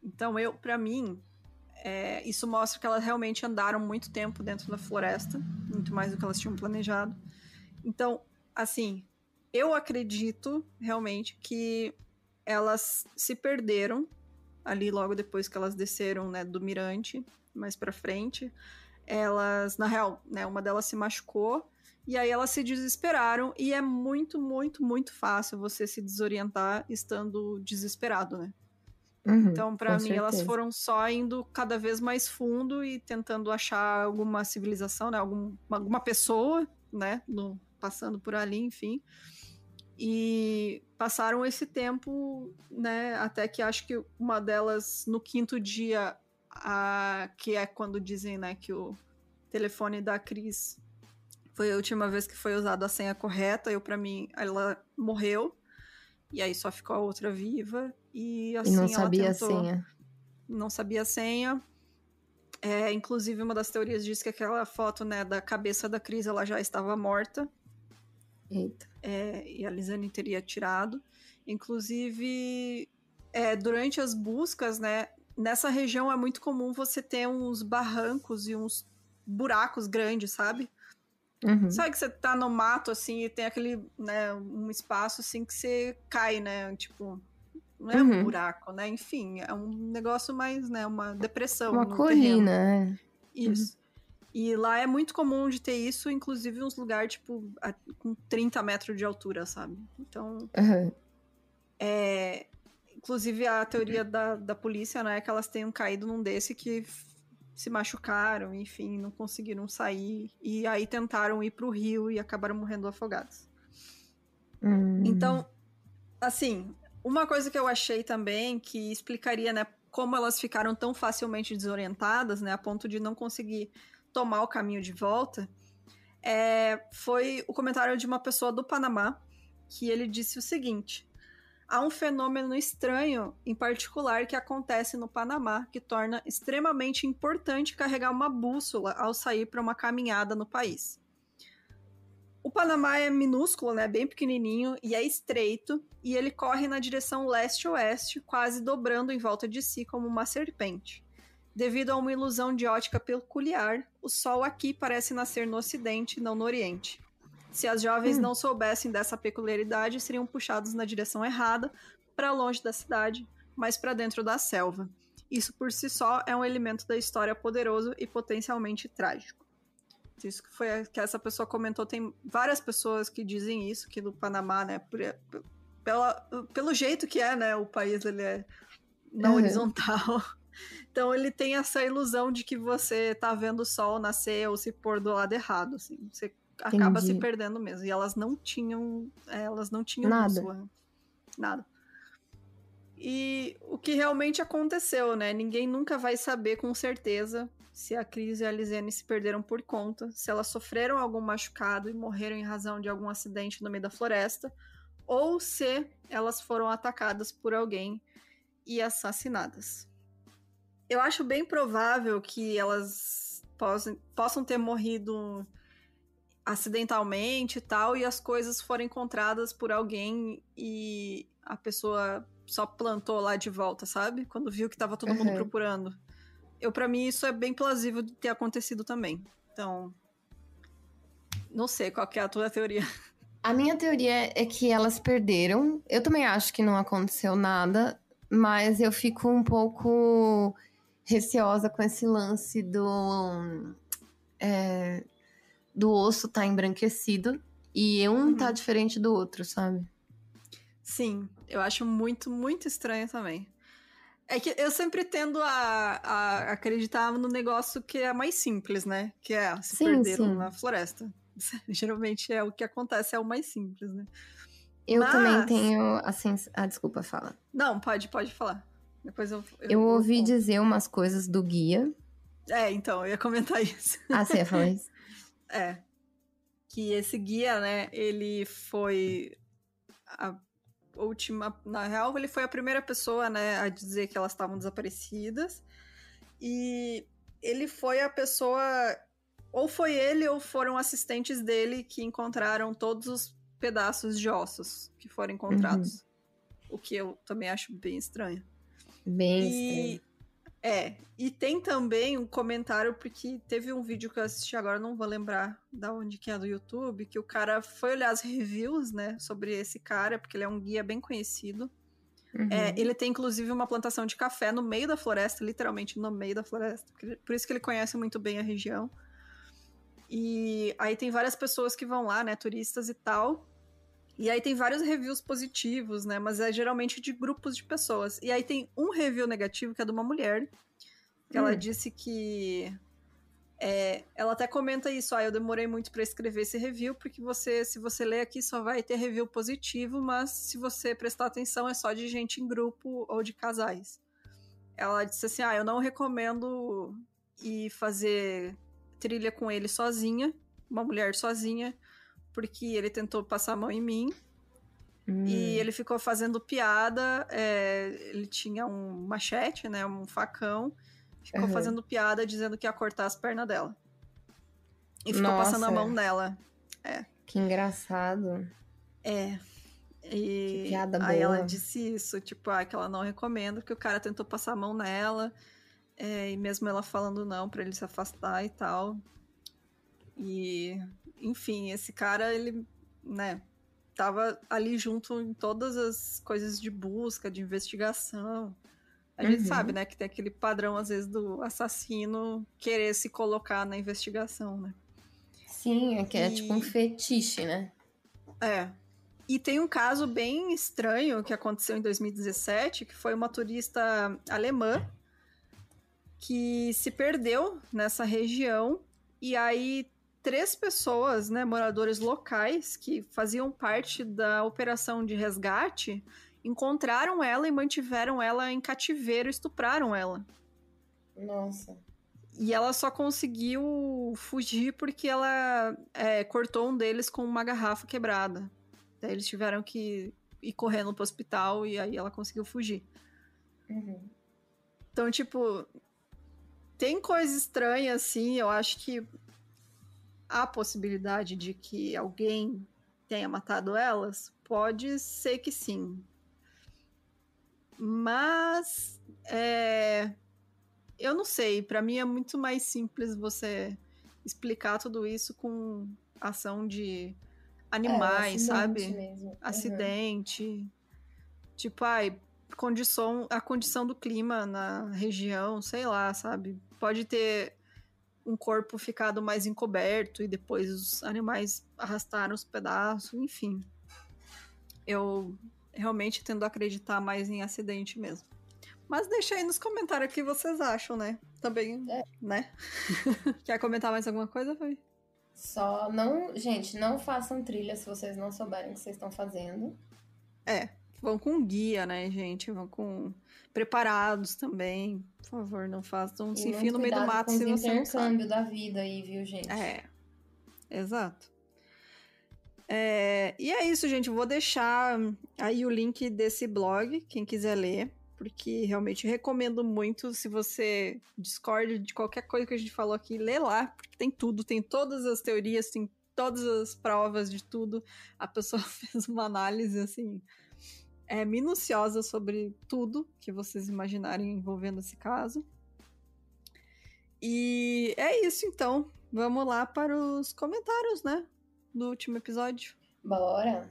S4: Então, pra mim, isso mostra que elas realmente andaram muito tempo dentro da floresta. Muito mais do que elas tinham planejado. Então, assim, eu acredito realmente que elas se perderam ali logo depois que elas desceram, né, do mirante, mais pra frente. Elas, na real, né, uma delas se machucou. E aí elas se desesperaram. E é muito, muito, muito fácil você se desorientar estando desesperado, né? Então, pra mim, elas foram só indo cada vez mais fundo e tentando achar alguma civilização, né? Alguma pessoa, né? Passando por ali, enfim. E passaram esse tempo, né? Até que acho que uma delas, no 5º dia, que é quando dizem, né, que o telefone da Cris foi a última vez que foi usada a senha correta. Pra mim, ela morreu. E aí só ficou a outra viva. E assim,
S5: não sabia
S4: ela tentou...
S5: a senha.
S4: Não sabia a senha. Inclusive, uma das teorias diz que aquela foto, né, da cabeça da Cris, ela já estava morta.
S5: Eita.
S4: E a Lizane teria tirado. Inclusive, durante as buscas, né, nessa região é muito comum você ter uns barrancos e uns buracos grandes, sabe? Sabe que você tá no mato, assim, e tem aquele, né, um espaço, assim, que você cai, né, tipo... Não é um buraco, né? Enfim, é um negócio mais, né, uma depressão
S5: uma
S4: no
S5: colina,
S4: terreno. Isso. E lá é muito comum de ter isso, inclusive uns lugares, tipo, com 30 metros de altura, sabe? Então, inclusive a teoria da polícia, né, é que elas tenham caído num desse que se machucaram, enfim, não conseguiram sair. E aí tentaram ir pro rio e acabaram morrendo afogadas. Então, assim, uma coisa que eu achei também que explicaria, né, como elas ficaram tão facilmente desorientadas, né, a ponto de não conseguir tomar o caminho de volta, foi o comentário de uma pessoa do Panamá, que ele disse o seguinte: há um fenômeno estranho, em particular, que acontece no Panamá, que torna extremamente importante carregar uma bússola ao sair para uma caminhada no país. O Panamá é minúsculo, né, bem pequenininho, e é estreito, e ele corre na direção leste-oeste, quase dobrando em volta de si como uma serpente. Devido a uma ilusão de ótica peculiar, o sol aqui parece nascer no ocidente, não no oriente. Se as jovens não soubessem dessa peculiaridade, seriam puxados na direção errada, para longe da cidade, mas para dentro da selva. Isso por si só é um elemento da história poderoso e potencialmente trágico. Isso que foi que essa pessoa comentou. Tem várias pessoas que dizem isso, que no Panamá, né, pelo jeito que é, né, o país, ele é na horizontal. Então ele tem essa ilusão de que você tá vendo o sol nascer ou se pôr do lado errado, assim. Você acaba se perdendo mesmo. E elas não tinham
S5: nada.
S4: bússola. Nada. E o que realmente aconteceu, né? Ninguém nunca vai saber com certeza se a Cris e a Lizane se perderam por conta, se elas sofreram algum machucado e morreram em razão de algum acidente no meio da floresta, ou se elas foram atacadas por alguém e assassinadas. Eu acho bem provável que elas possam ter morrido acidentalmente e tal, e as coisas foram encontradas por alguém e a pessoa só plantou lá de volta, sabe? Quando viu que tava todo mundo procurando. Pra mim, isso é bem plausível de ter acontecido também. Então, não sei qual que é a tua teoria.
S5: A minha teoria é que elas perderam. Eu também acho que não aconteceu nada, mas eu fico um pouco receosa com esse lance do osso tá embranquecido e um tá diferente do outro, sabe?
S4: Sim, eu acho muito, muito estranho também. É que eu sempre tendo a acreditar no negócio que é mais simples, né? Que é se perderam na floresta. Geralmente é o que acontece, é o mais simples, né?
S5: Eu também tenho, assim... Ah, desculpa, fala.
S4: Não, pode falar. Depois
S5: eu ouvi dizer umas coisas do guia.
S4: Então, eu ia comentar isso.
S5: Ah, você ia falar isso?
S4: Que esse guia, né, ele foi a última... Na real, ele foi a primeira pessoa, né, a dizer que elas estavam desaparecidas. E ele foi a pessoa... Ou foi ele ou foram assistentes dele que encontraram todos os pedaços de ossos que foram encontrados. O que eu também acho bem estranho.
S5: Bem estranho.
S4: E tem também um comentário, porque teve um vídeo que eu assisti agora, não vou lembrar da onde que é do YouTube, que o cara foi olhar as reviews, né, sobre esse cara, porque ele é um guia bem conhecido. Ele tem, inclusive, uma plantação de café no meio da floresta, literalmente no meio da floresta. Por isso que ele conhece muito bem a região. E aí tem várias pessoas que vão lá, né, turistas e tal. E aí tem vários reviews positivos, né, mas é geralmente de grupos de pessoas. E aí tem um review negativo, que é de uma mulher, que ela disse que... ela até comenta isso, eu demorei muito pra escrever esse review, porque se você ler aqui só vai ter review positivo, mas se você prestar atenção é só de gente em grupo ou de casais. Ela disse assim, eu não recomendo ir fazer trilha com ele sozinha, uma mulher sozinha, porque ele tentou passar a mão em mim, e ele ficou fazendo piada, ele tinha um machete, né, um facão, ficou fazendo piada dizendo que ia cortar as pernas dela. E ficou passando a mão nela.
S5: Que engraçado.
S4: E
S5: que piada boa.
S4: Aí ela disse isso, tipo, que ela não recomenda, porque o cara tentou passar a mão nela, e mesmo ela falando não pra ele se afastar e tal. E, enfim, esse cara, ele, né, tava ali junto em todas as coisas de busca, de investigação. A gente sabe, né, que tem aquele padrão, às vezes, do assassino querer se colocar na investigação, né?
S5: Sim, é tipo um fetiche, né?
S4: E tem um caso bem estranho que aconteceu em 2017, que foi uma turista alemã que se perdeu nessa região, e aí 3 pessoas, né, moradores locais, que faziam parte da operação de resgate, encontraram ela e mantiveram ela em cativeiro, estupraram ela.
S5: Nossa.
S4: E ela só conseguiu fugir porque ela cortou um deles com uma garrafa quebrada. Daí eles tiveram que ir correndo pro hospital e aí ela conseguiu fugir. Então, tipo, tem coisa estranha, assim, eu acho que a possibilidade de que alguém tenha matado elas, pode ser que sim. Mas, eu não sei, pra mim é muito mais simples você explicar tudo isso com ação de animais, sabe?
S5: Mesmo.
S4: Acidente. Tipo, a condição do clima na região, sei lá, sabe? Pode ter um corpo ficado mais encoberto e depois os animais arrastaram os pedaços, enfim. Eu realmente tendo a acreditar mais em acidente mesmo. Mas deixa aí nos comentários o que vocês acham, né? Também, né? Quer comentar mais alguma coisa, Fabi?
S5: Só não... Gente, não façam trilha se vocês não souberem o que vocês estão fazendo.
S4: Vão com guia, né, gente? Vão com preparados também. Por favor, não façam, se enfiem no meio do mato se você não sabe.
S5: Intercâmbio da vida aí, viu, gente?
S4: Exato. E é isso, gente. Eu vou deixar aí o link desse blog, quem quiser ler, porque realmente recomendo muito. Se você discorda de qualquer coisa que a gente falou aqui, lê lá, porque tem tudo, tem todas as teorias, tem todas as provas de tudo. A pessoa fez uma análise, assim, minuciosa sobre tudo que vocês imaginarem envolvendo esse caso. E é isso, então. Vamos lá para os comentários, né? Do último episódio.
S5: Bora!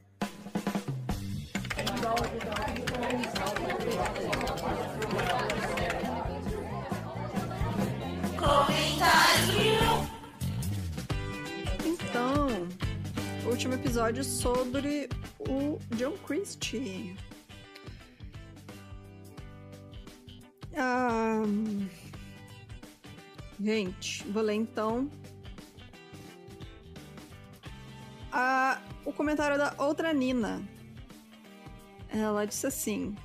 S4: Então, o último episódio sobre o John Christie. Gente, vou ler então comentário da outra Nina. Ela disse assim: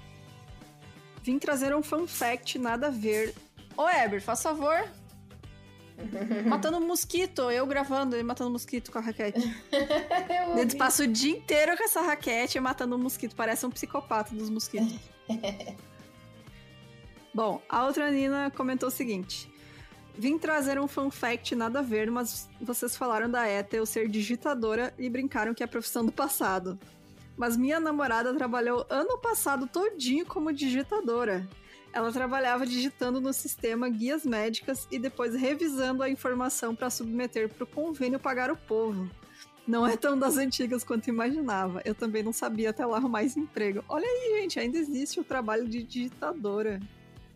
S4: vim trazer um fun fact, nada a ver. Ô, Eber, faz favor. Matando um mosquito, eu gravando ele matando um mosquito com a raquete. Ele passa o dia inteiro com essa raquete matando um mosquito. Parece um psicopata dos mosquitos. Bom, a outra Nina comentou o seguinte: vim trazer um fun fact, nada a ver, mas vocês falaram da Ethel ser digitadora e brincaram que é a profissão do passado. Mas minha namorada trabalhou ano passado todinho como digitadora. Ela trabalhava digitando no sistema guias médicas e depois revisando a informação para submeter para o convênio pagar o povo. Não é tão das antigas quanto imaginava. Eu também não sabia até lá arrumar esse emprego. Olha aí, gente, ainda existe o trabalho de digitadora.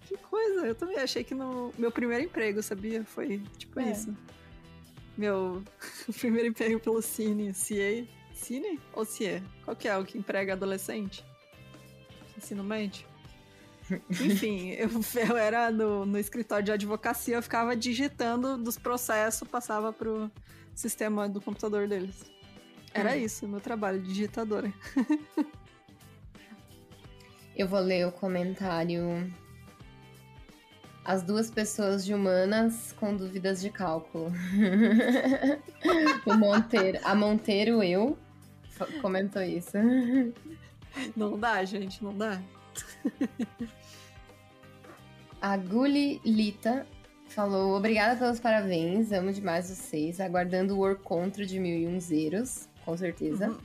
S4: Que coisa, eu também achei que no meu primeiro emprego, sabia? Foi tipo isso. Meu primeiro emprego pelo Cine, CA. Cine ou CIE? Qual que é o que emprega adolescente? Ensino médio? Enfim, eu era no escritório de advocacia, eu ficava digitando dos processos, passava pro sistema do computador deles. Era isso, meu trabalho, digitadora.
S5: Eu vou ler o comentário. As duas pessoas de humanas com dúvidas de cálculo. A Monteiro, eu, comentou isso.
S4: Não dá, gente, não dá.
S5: A Guli Lita falou: obrigada pelos parabéns, amo demais vocês, aguardando o War Contra de 1001 zeros, com certeza.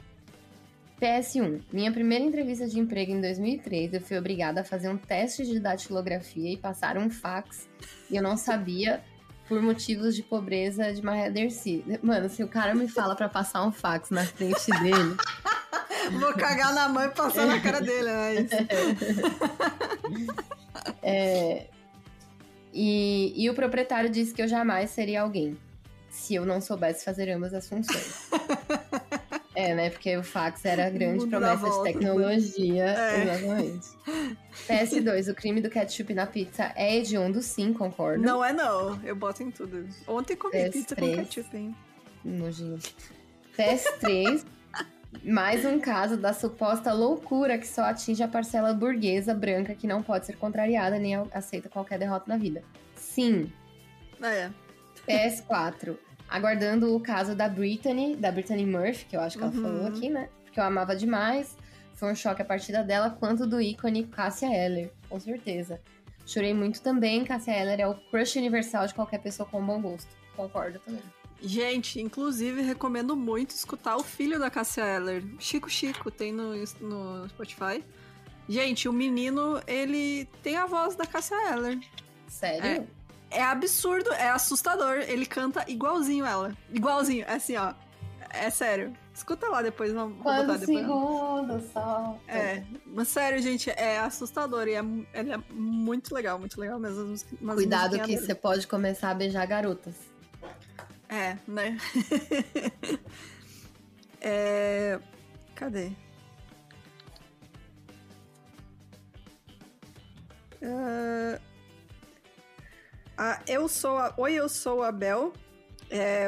S5: PS1, minha primeira entrevista de emprego em 2003, eu fui obrigada a fazer um teste de datilografia e passar um fax, e eu não sabia por motivos de pobreza de Maria Dercy. Mano, se o cara me fala pra passar um fax na frente dele...
S4: Vou cagar na mão e passar na cara dele,
S5: E o proprietário disse que eu jamais seria alguém se eu não soubesse fazer ambas as funções. Né? Porque o fax era a grande promessa de tecnologia. Exatamente. PS2, o crime do ketchup na pizza é hediondo, sim, concordo.
S4: Não é não, eu boto em tudo. Ontem comi pizza com ketchup, hein?
S5: Nojinho. PS3, mais um caso da suposta loucura que só atinge a parcela burguesa branca que não pode ser contrariada nem aceita qualquer derrota na vida. Sim. PS4, aguardando o caso da Brittany Murphy, que eu acho que ela falou aqui, né? Porque eu amava demais. Foi um choque a partida dela, quanto do ícone Cássia Eller, com certeza. Chorei muito também. Cássia Eller é o crush universal de qualquer pessoa com bom gosto. Concordo também.
S4: Gente, inclusive, recomendo muito escutar o filho da Cássia Eller, Chico, tem no Spotify. Gente, o menino, ele tem a voz da Cássia Eller.
S5: Sério?
S4: É absurdo, é assustador. Ele canta igualzinho ela. Igualzinho, é assim, ó. É sério. Escuta lá depois, vou botar depois.
S5: Segundo sol.
S4: Mas sério, gente, é assustador. E ele é muito legal mesmo.
S5: Cuidado que você pode começar a beijar garotas.
S4: Né? Cadê? Eu sou a Bel.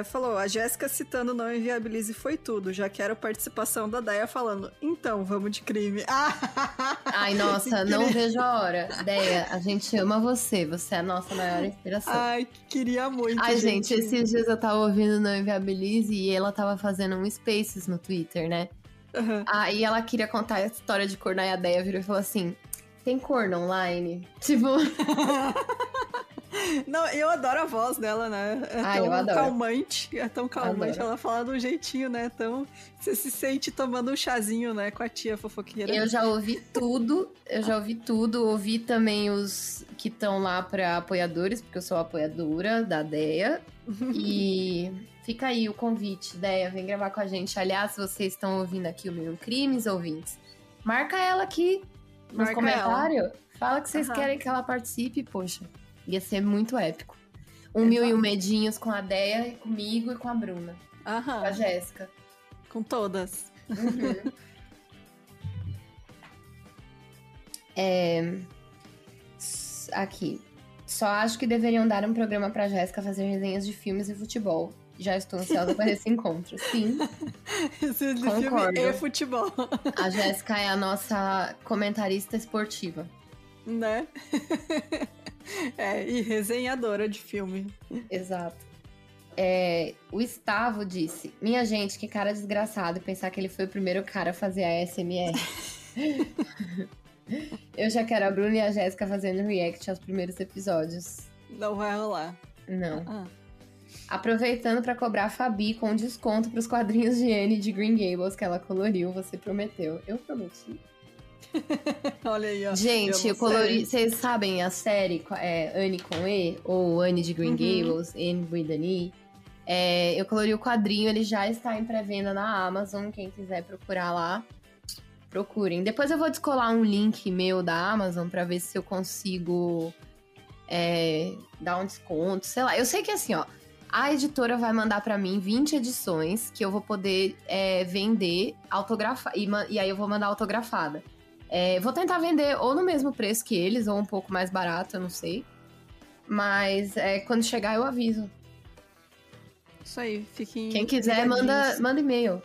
S4: Falou, a Jéssica citando Não Inviabilize foi tudo. Já quero participação da Deia falando, então, vamos de crime.
S5: Ai, nossa, não vejo a hora. Deia, a gente ama você. Você é a nossa maior inspiração.
S4: Ai, queria muito,
S5: Ai, gente, esses dias eu tava ouvindo Não Inviabilize e ela tava fazendo um Spaces no Twitter, né? Aí ela queria contar a história de corno, aí a Deia virou e falou assim, tem corno online? Tipo...
S4: Não, eu adoro a voz dela, né?
S5: Eu adoro.
S4: Calmante. É tão calmante. Adoro. Ela fala de um jeitinho, né? Então, você se sente tomando um chazinho, né? Com a tia fofoqueira.
S5: Eu já ouvi tudo. Ouvi também os que estão lá pra apoiadores, porque eu sou apoiadora da Deia. E fica aí o convite, Deia, vem gravar com a gente. Aliás, se vocês estão ouvindo aqui o Mil Crimes, ouvintes, marca ela aqui nos comentários. Fala que vocês querem que ela participe, poxa. Ia ser muito épico. 1001 medinhos com a Deia, comigo e com a Bruna. Com a Jéssica.
S4: Com todas.
S5: Aqui. Só acho que deveriam dar um programa pra Jéssica fazer resenhas de filmes e futebol. Já estou ansiosa para esse encontro. Sim.
S4: Esse de
S5: Concordo.
S4: filme e futebol.
S5: A Jéssica é a nossa comentarista esportiva.
S4: Né? E resenhadora de filme.
S5: Exato. O Gustavo disse: minha gente, que cara desgraçado pensar que ele foi o primeiro cara a fazer a ASMR. Eu já quero a Bruna e a Jéssica fazendo react aos primeiros episódios.
S4: Não vai rolar.
S5: Não. Aproveitando pra cobrar a Fabi com desconto pros quadrinhos de Anne de Green Gables que ela coloriu, você prometeu. Eu prometi.
S4: Olha aí, ó.
S5: Gente, eu colori. Vocês sabem a série Anne com E? Ou Anne de Green Gables, Anne with an E? Eu colori o quadrinho, ele já está em pré-venda na Amazon. Quem quiser procurar lá, procurem. Depois eu vou descolar um link meu da Amazon pra ver se eu consigo dar um desconto. Sei lá, eu sei que assim, ó, a editora vai mandar pra mim 20 edições que eu vou poder vender autografada. E aí eu vou mandar autografada. Vou tentar vender ou no mesmo preço que eles, ou um pouco mais barato, eu não sei. Mas quando chegar eu aviso.
S4: Isso aí, fiquem...
S5: Quem quiser, manda e-mail.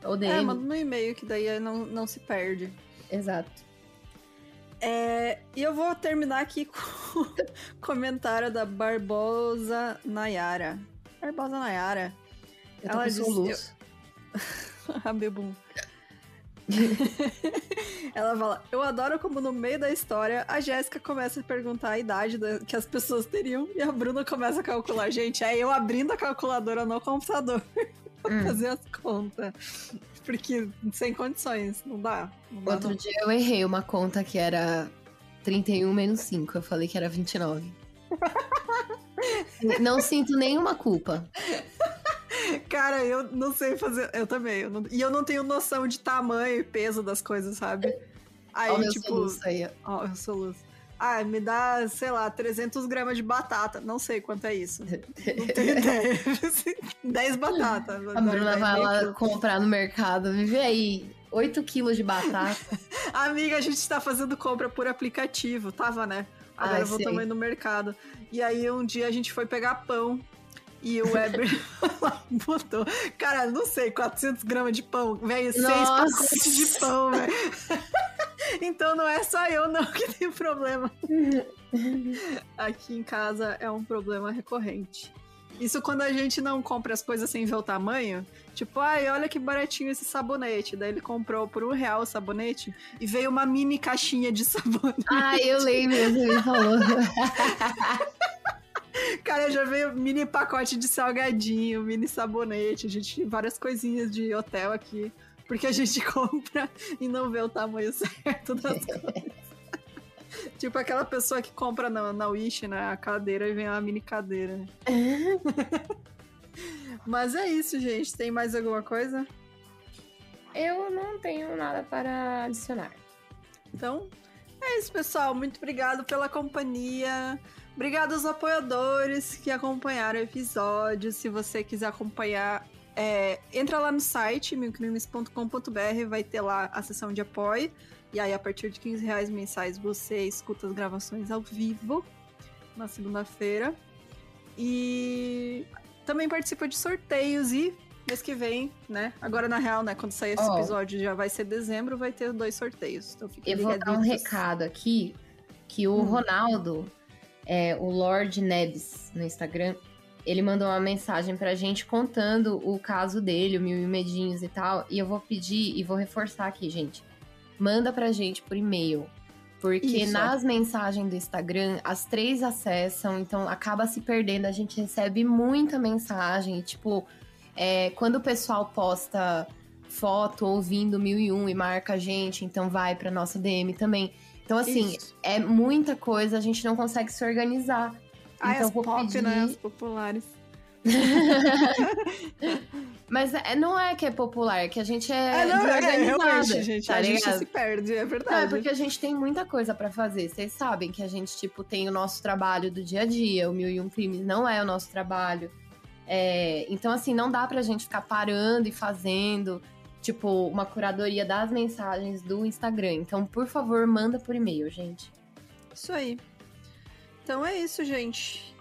S5: Ou DM.
S4: Manda no e-mail, que daí não se perde.
S5: Exato.
S4: E eu vou terminar aqui com o comentário da Barbosa Nayara. Barbosa Nayara.
S5: Eu tô com soluço.
S4: A Bebum. Ela fala: eu adoro como no meio da história a Jéssica começa a perguntar a idade que as pessoas teriam e a Bruna começa a calcular. Gente, eu abrindo a calculadora no computador pra fazer as contas. Porque sem condições, não dá.
S5: Outro dia eu errei uma conta que era 31 menos 5. Eu falei que era 29. Não sinto nenhuma culpa.
S4: Cara, eu não sei fazer. Eu também. E eu não tenho noção de tamanho e peso das coisas, sabe? Aí,
S5: Olha
S4: tipo.
S5: soluço aí.
S4: Ó, eu soluço. Me dá, sei lá, 300 gramas de batata. Não sei quanto é isso. Não tenho ideia. 10 batatas.
S5: A Bruna vai lá comprar no mercado. Vive aí 8 quilos de batata.
S4: Amiga, a gente tá fazendo compra por aplicativo. Tava, né? Agora eu vou também no mercado. E aí, um dia a gente foi pegar pão. E o Weber botou, cara, não sei, 400 gramas de pão, velho, 6 pacotes de pão, velho. Então não é só eu não que tenho problema. Aqui em casa é um problema recorrente. Isso quando a gente não compra as coisas sem ver o tamanho. Tipo, olha que baratinho esse sabonete. Daí ele comprou por R$1 o sabonete e veio uma mini caixinha de sabonete.
S5: Eu lembro, ele falou.
S4: Cara, já veio mini pacote de salgadinho, mini sabonete, a gente várias coisinhas de hotel aqui, porque a gente compra e não vê o tamanho certo das coisas. Tipo aquela pessoa que compra na Wish, né, a cadeira e vem uma mini cadeira. Mas é isso, gente. Tem mais alguma coisa?
S5: Eu não tenho nada para adicionar.
S4: Então, é isso, pessoal. Muito obrigado pela companhia. Obrigado aos apoiadores que acompanharam o episódio. Se você quiser acompanhar, entra lá no site, milcrimes.com.br, vai ter lá a seção de apoio. E aí, a partir de R$15 mensais, você escuta as gravações ao vivo, na segunda-feira. E também participa de sorteios e mês que vem, né? Agora, na real, né? Quando sair esse episódio, já vai ser dezembro, vai ter 2 sorteios. Então, fiquem ligadinhos.
S5: Eu vou dar um recado aqui, que o Ronaldo... o Lord Nebs no Instagram, ele mandou uma mensagem pra gente contando o caso dele, o Mil e Medinhos e tal, e eu vou pedir e vou reforçar aqui, gente. Manda pra gente por e-mail, porque nas mensagens do Instagram, as 3 acessam, então acaba se perdendo, a gente recebe muita mensagem, tipo, quando o pessoal posta foto ouvindo 1001 e marca a gente, então vai pra nossa DM também. Então, assim, é muita coisa, a gente não consegue se organizar. Então,
S4: as pop, pedir... né? As populares.
S5: Mas não é que é popular, é que a gente desorganizada.
S4: Gente,
S5: tá
S4: a
S5: ligado?
S4: gente se perde, é verdade.
S5: Não, é porque a gente tem muita coisa pra fazer. Vocês sabem que a gente, tipo, tem o nosso trabalho do dia a dia. O 1001 Crimes não é o nosso trabalho. Então, assim, não dá pra gente ficar parando e fazendo... Tipo, uma curadoria das mensagens do Instagram. Então, por favor, manda por e-mail, gente.
S4: Isso aí. Então é isso, gente.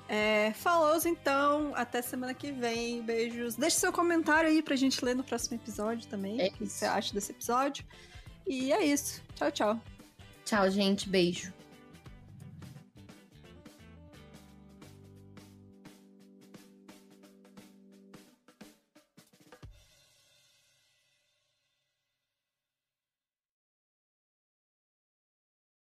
S4: Falou, então. Até semana que vem. Beijos. Deixe seu comentário aí pra gente ler no próximo episódio também. O que você acha desse episódio. E é isso. Tchau, tchau.
S5: Tchau, gente. Beijo.